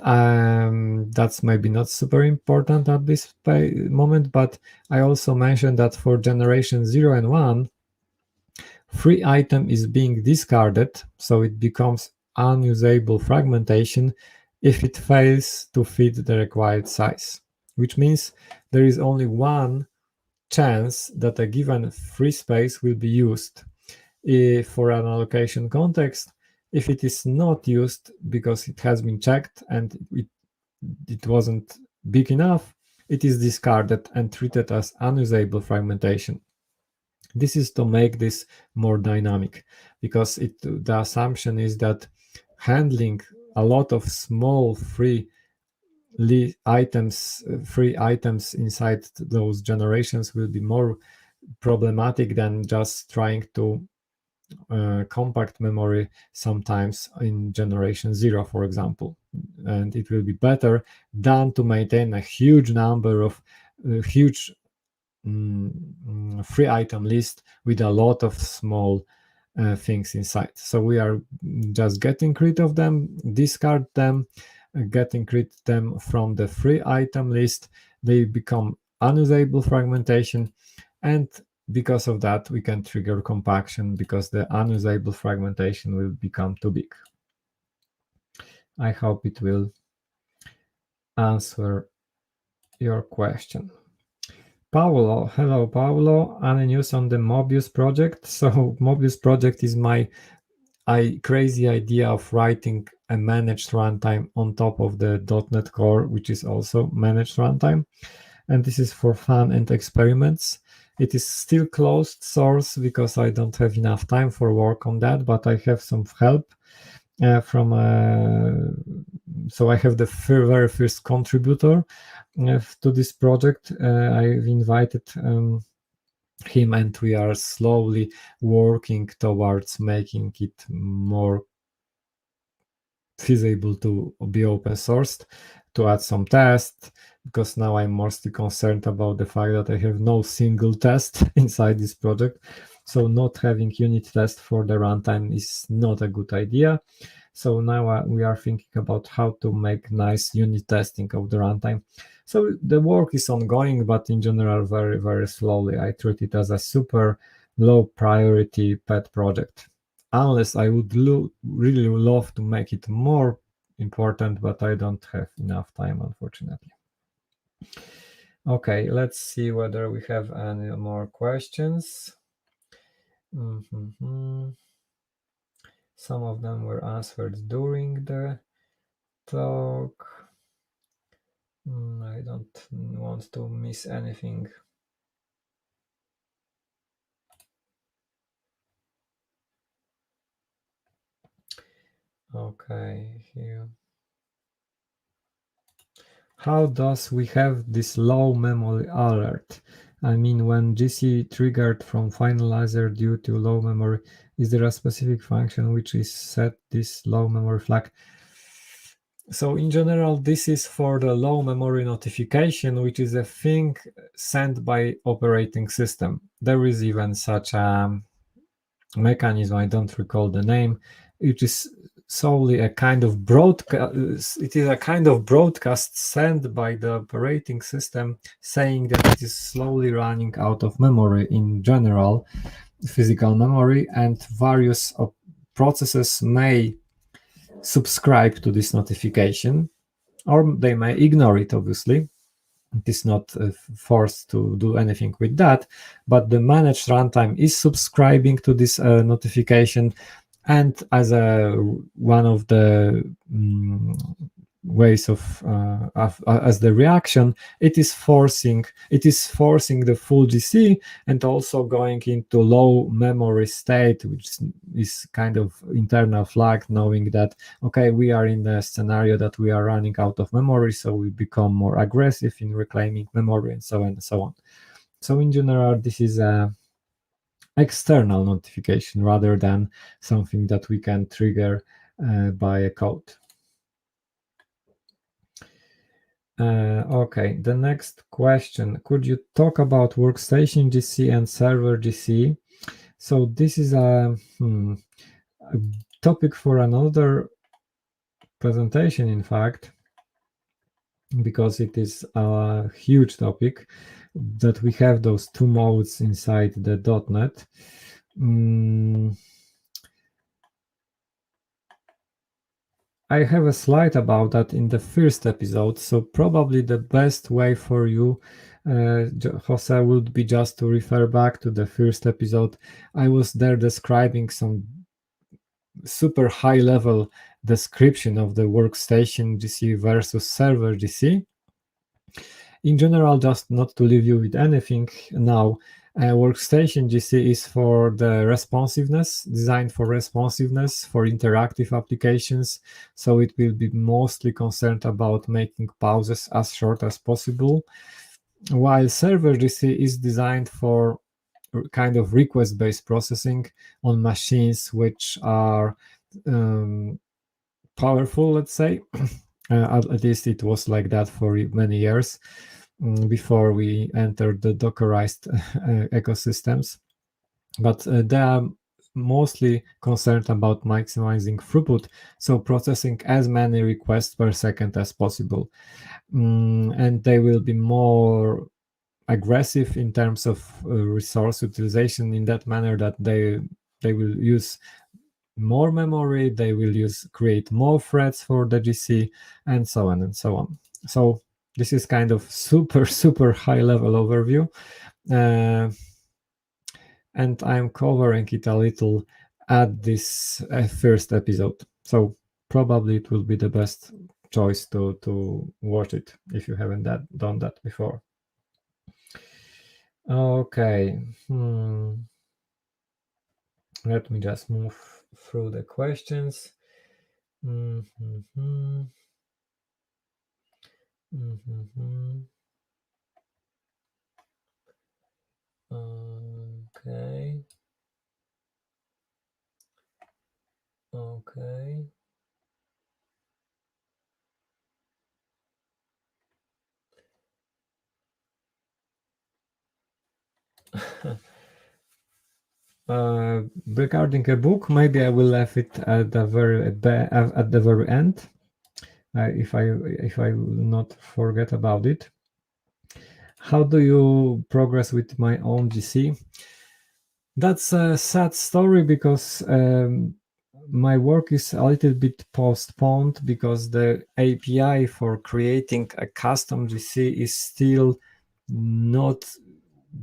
that's maybe not super important at this moment, but I also mentioned that for generation 0 and 1, free item is being discarded, so it becomes unusable fragmentation if it fails to fit the required size, which means there is only one chance that a given free space will be used for an allocation context. If it is not used because it has been checked and it wasn't big enough, it is discarded and treated as unusable fragmentation. This is to make this more dynamic, because the assumption is that handling a lot of small free items inside those generations will be more problematic than just trying to compact memory sometimes in generation 0, for example. And it will be better than to maintain a huge number of huge free item list with a lot of small things inside. So we are just getting rid of them, discard them, getting rid of them from the free item list. They become unusable fragmentation, and because of that we can trigger compaction because the unusable fragmentation will become too big. I hope it will answer your question. Paolo, hello Paolo. Any news on the Mobius project? So Mobius project is my crazy idea of writing a managed runtime on top of the .NET Core, which is also managed runtime. and this is for fun and experiments. It is still closed source because I don't have enough time for work on that, but I have some help from so I have the very first contributor to this project. I've invited him, and we are slowly working towards making it more feasible to be open sourced, to add some tests, because now I'm mostly concerned about the fact that I have no single test inside this project. So not having unit test for the runtime is not a good idea. So now we are thinking about how to make nice unit testing of the runtime. So the work is ongoing, but in general, very, very slowly. I treat it as a super low priority pet project. Unless I would really love to make it more important, but I don't have enough time, unfortunately. Okay, let's see whether we have any more questions. Some of them were answered during the talk. I don't want to miss anything. Okay, here. How does we have this low memory alert? I mean, when GC triggered from finalizer due to low memory, is there a specific function which is set this low memory flag? So in general, this is for the low memory notification, which is a thing sent by operating system. There is even such a mechanism, I don't recall the name, which is solely a kind of broadcast. It is a kind of broadcast sent by the operating system saying that it is slowly running out of memory in general, physical memory, and various processes may subscribe to this notification, or they may ignore it, obviously. It is not forced to do anything with that, but the managed runtime is subscribing to this notification, and as one of the ways of as the reaction, it is forcing the full GC and also going into low memory state, which is kind of internal flag, knowing that okay, we are in the scenario that we are running out of memory, so we become more aggressive in reclaiming memory, and so on and so on. So in general, this is a external notification rather than something that we can trigger by a code. Okay, the next question. Could you talk about workstation GC and server GC? So this is a topic for another presentation, in fact, because it is a huge topic that we have those two modes inside the .NET. I have a slide about that in the first episode, so probably the best way for you, Jose, would be just to refer back to the first episode. I was there describing some super high level description of the workstation GC versus server GC. In general, just not to leave you with anything now, workstation GC is for the responsiveness, designed for responsiveness, for interactive applications. So it will be mostly concerned about making pauses as short as possible, while server GC is designed for kind of request-based processing on machines which are powerful, let's say. At least it was like that for many years before we entered the Dockerized ecosystems. But they are mostly concerned about maximizing throughput, so processing as many requests per second as possible. And they will be more aggressive in terms of resource utilization in that manner that they will use more memory, they will create more threads for the GC, and so on and so on. So this is kind of super high level overview, and I'm covering it a little at this first episode. So probably it will be the best choice to watch it if you haven't done that before. Okay. Let me just move through the questions. Mhm. Mhm. Okay. Okay. Regarding a book, maybe I will leave it at the very end, if I will not forget about it. How do you progress with my own GC? That's a sad story because my work is a little bit postponed because the API for creating a custom GC is still not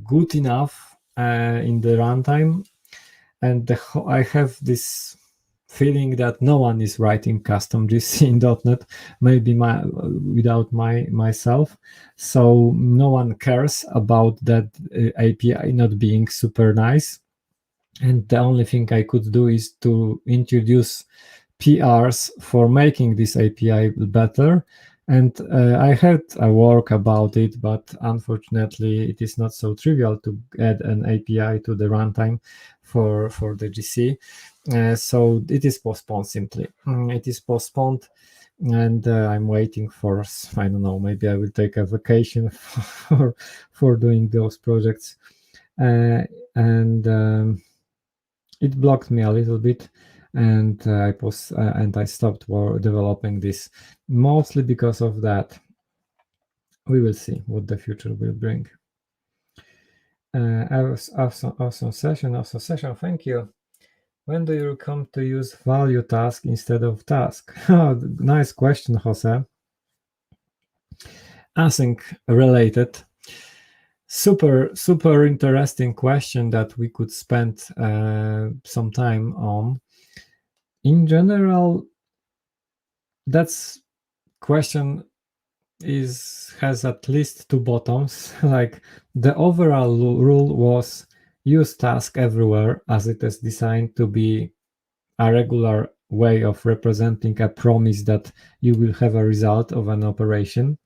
good enough in the runtime, and I have this feeling that no one is writing custom GC in .NET, maybe without myself. So no one cares about that API not being super nice. And the only thing I could do is to introduce PRs for making this API better. And I had a work about it, but unfortunately, it is not so trivial to add an API to the runtime for the GC. So it is postponed simply. It is postponed, and I'm waiting for, I don't know, maybe I will take a vacation for doing those projects. And it blocked me a little bit, and I stopped developing this, mostly because of that. We will see what the future will bring. Awesome session. Thank you. When do you come to use value task instead of task? Nice question, Jose. Async related. Super interesting question that we could spend some time on. In general, that's question has at least two bottoms. Like the overall rule was use task everywhere, as it is designed to be a regular way of representing a promise that you will have a result of an operation.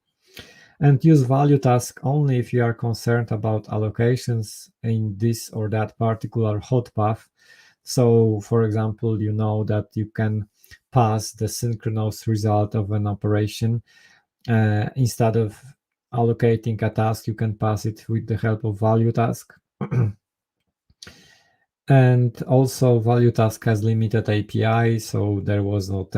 And use value task only if you are concerned about allocations in this or that particular hot path. So, for example, you know that you can pass the synchronous result of an operation. Instead of allocating a task, you can pass it with the help of value task. And also value task has limited API, so there was no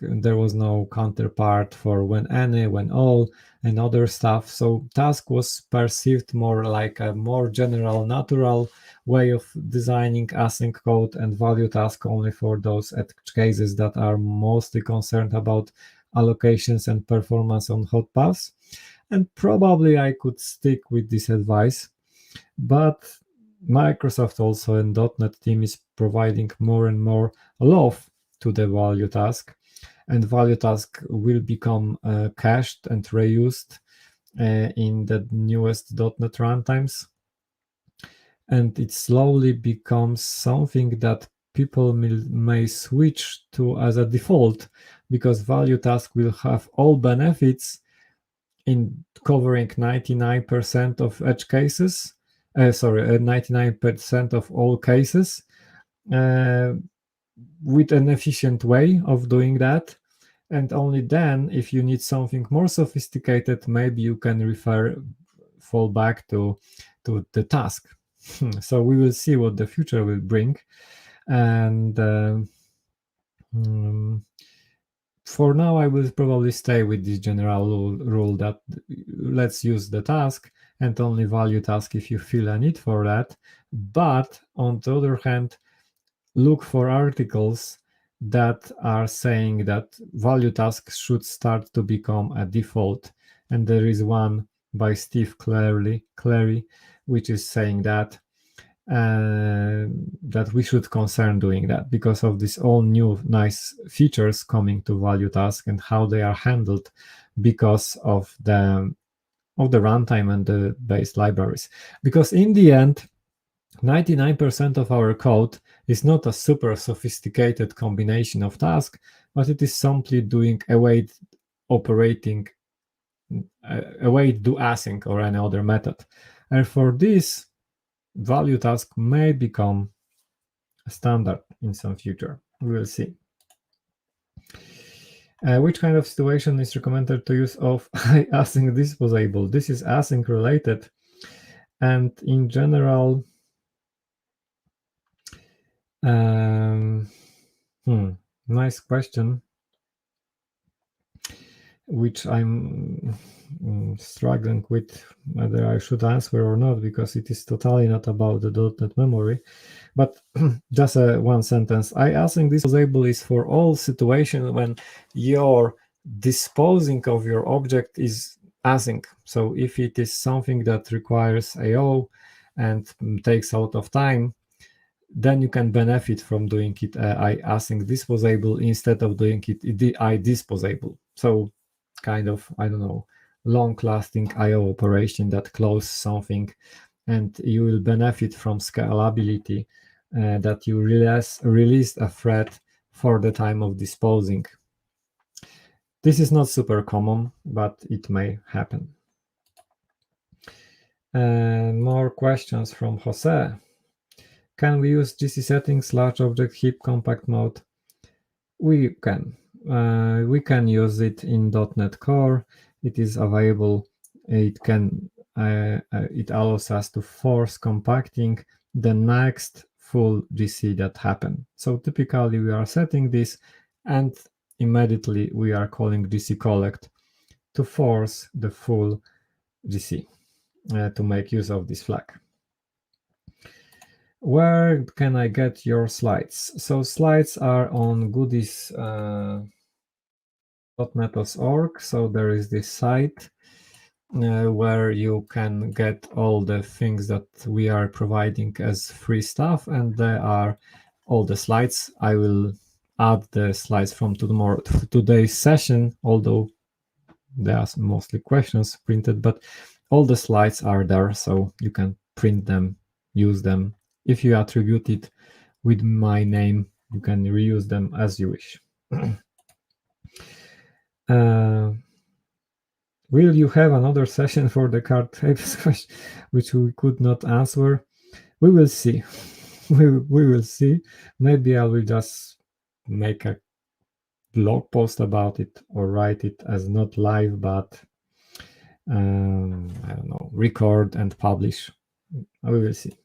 there was no counterpart for when any, when all, and other stuff. So task was perceived more like a more general, natural way of designing async code, and value task only for those edge cases that are mostly concerned about allocations and performance on hot paths. And probably I could stick with this advice, but Microsoft also and .NET team is providing more and more love to the value task, and value task will become cached and reused in the newest .NET runtimes, and it slowly becomes something that people may switch to as a default, because value task will have all benefits in covering 99% of edge cases. 99% of all cases, uh, with an efficient way of doing that. And only then, if you need something more sophisticated, maybe you can fall back to the task. So we will see what the future will bring. And for now, I will probably stay with this general rule that let's use the task and only value task if you feel a need for that. But on the other hand, look for articles that are saying that value tasks should start to become a default. And there is one by Steve Clary, which is saying that we should concern doing that because of these all new nice features coming to value task and how they are handled because of the of the runtime and the base libraries. Because in the end, 99% of our code is not a super sophisticated combination of tasks, but it is simply doing await operating, await do async or any other method. And for this, value task may become a standard in some future. We will see. Which kind of situation is recommended to use of async disposable? This is async related, and in general, nice question, which I'm struggling with whether I should answer or not, because it is totally not about the .NET memory. But just one sentence. I async disposable is for all situations when your disposing of your object is async. So if it is something that requires I/O and takes a lot of time, then you can benefit from doing it I async disposable instead of doing it I disposable. So kind of, I don't know, long-lasting I/O operation that closes something, and you will benefit from scalability that you released a thread for the time of disposing. This is not super common, but it may happen. More questions from Jose. Can we use GC settings, large object, heap, compact mode? We can. We can use it in .NET Core. It is available. It allows us to force compacting the next full GC that happen. So typically we are setting this, and immediately we are calling GCCollect to force the full GC to make use of this flag. Where can I get your slides? So slides are on goodies.netos.org. So there is this site where you can get all the things that we are providing as free stuff, and there are all the slides. I will add the slides from today's session, although there are mostly questions printed, but all the slides are there, so you can print them, use them. If you attribute it with my name, you can reuse them as you wish. Will you have another session for the card types question, which we could not answer? We will see. we will see. Maybe I will just make a blog post about it or write it as not live, but I don't know, record and publish. We will see.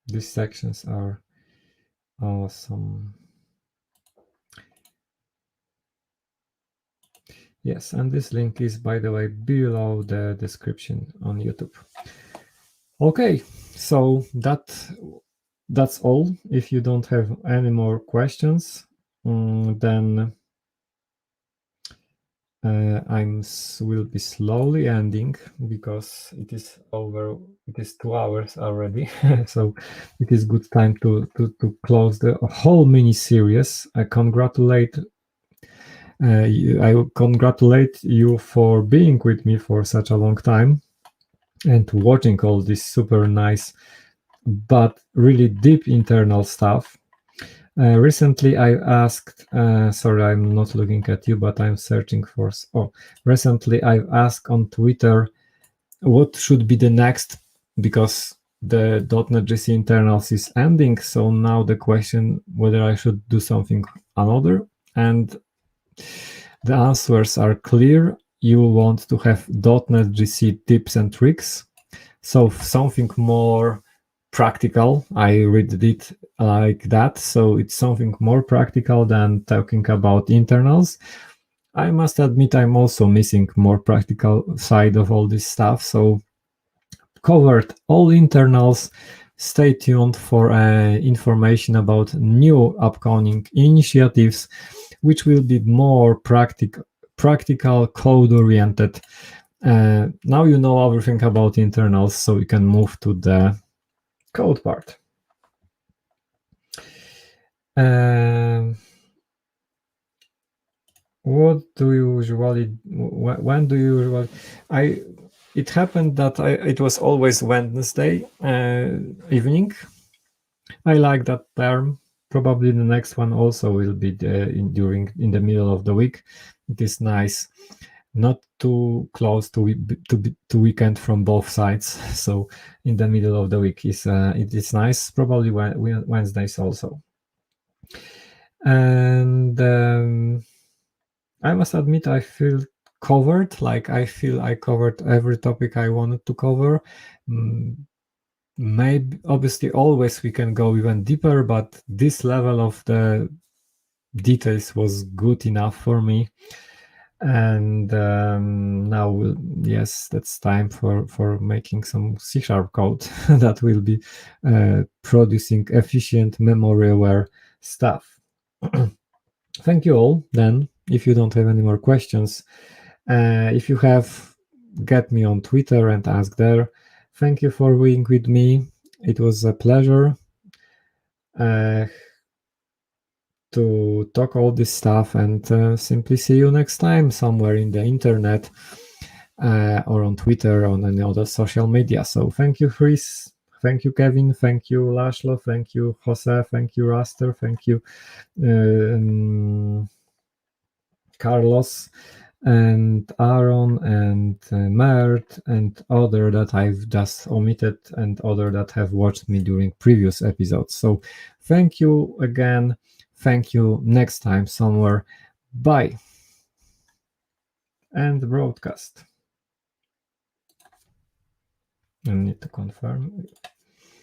These sections are awesome. Yes, and this link is, by the way, below the description on YouTube. Okay, so that's all. If you don't have any more questions, then will be slowly ending, because it is 2 hours already. So it is good time to close the whole mini series. I congratulate you for being with me for such a long time and watching all this super nice but really deep internal stuff. Recently I asked, sorry, I'm not looking at you, but I'm searching for, recently I've asked on Twitter what should be the next, because the .NET GC internals is ending. So now the question whether I should do something another, and the answers are clear. You want to have .NET GC tips and tricks. So something more practical. I read it like that. So it's something more practical than talking about internals. I must admit I'm also missing more practical side of all this stuff. So covered all internals. Stay tuned for information about new upcoming initiatives, which will be more practical, code-oriented. Now you know everything about internals, so you can move to the code part. what do you usually? When do you usually? It happened that it was always Wednesday evening. I like that term. Probably the next one also will be in the middle of the week. It is nice, not too close to weekend from both sides. So in the middle of the week it is nice. Probably Wednesdays also. And I must admit I feel covered. Like I feel I covered every topic I wanted to cover. Maybe obviously always we can go even deeper, but this level of the details was good enough for me. And now, yes, that's time for making some C# code that will be producing efficient memory-aware stuff. Thank you all. Then, if you don't have any more questions, if you have, get me on Twitter and ask there. Thank you for being with me. It was a pleasure to talk all this stuff, and simply see you next time somewhere in the internet or on Twitter, on any other social media. So thank you, Chris. Thank you, Kevin. Thank you, Laszlo. Thank you, Jose. Thank you, Raster. Thank you, Carlos and Aaron and Mert and other that I've just omitted and other that have watched me during previous episodes. So thank you again. Thank you next time somewhere. Bye. And broadcast. I need to confirm.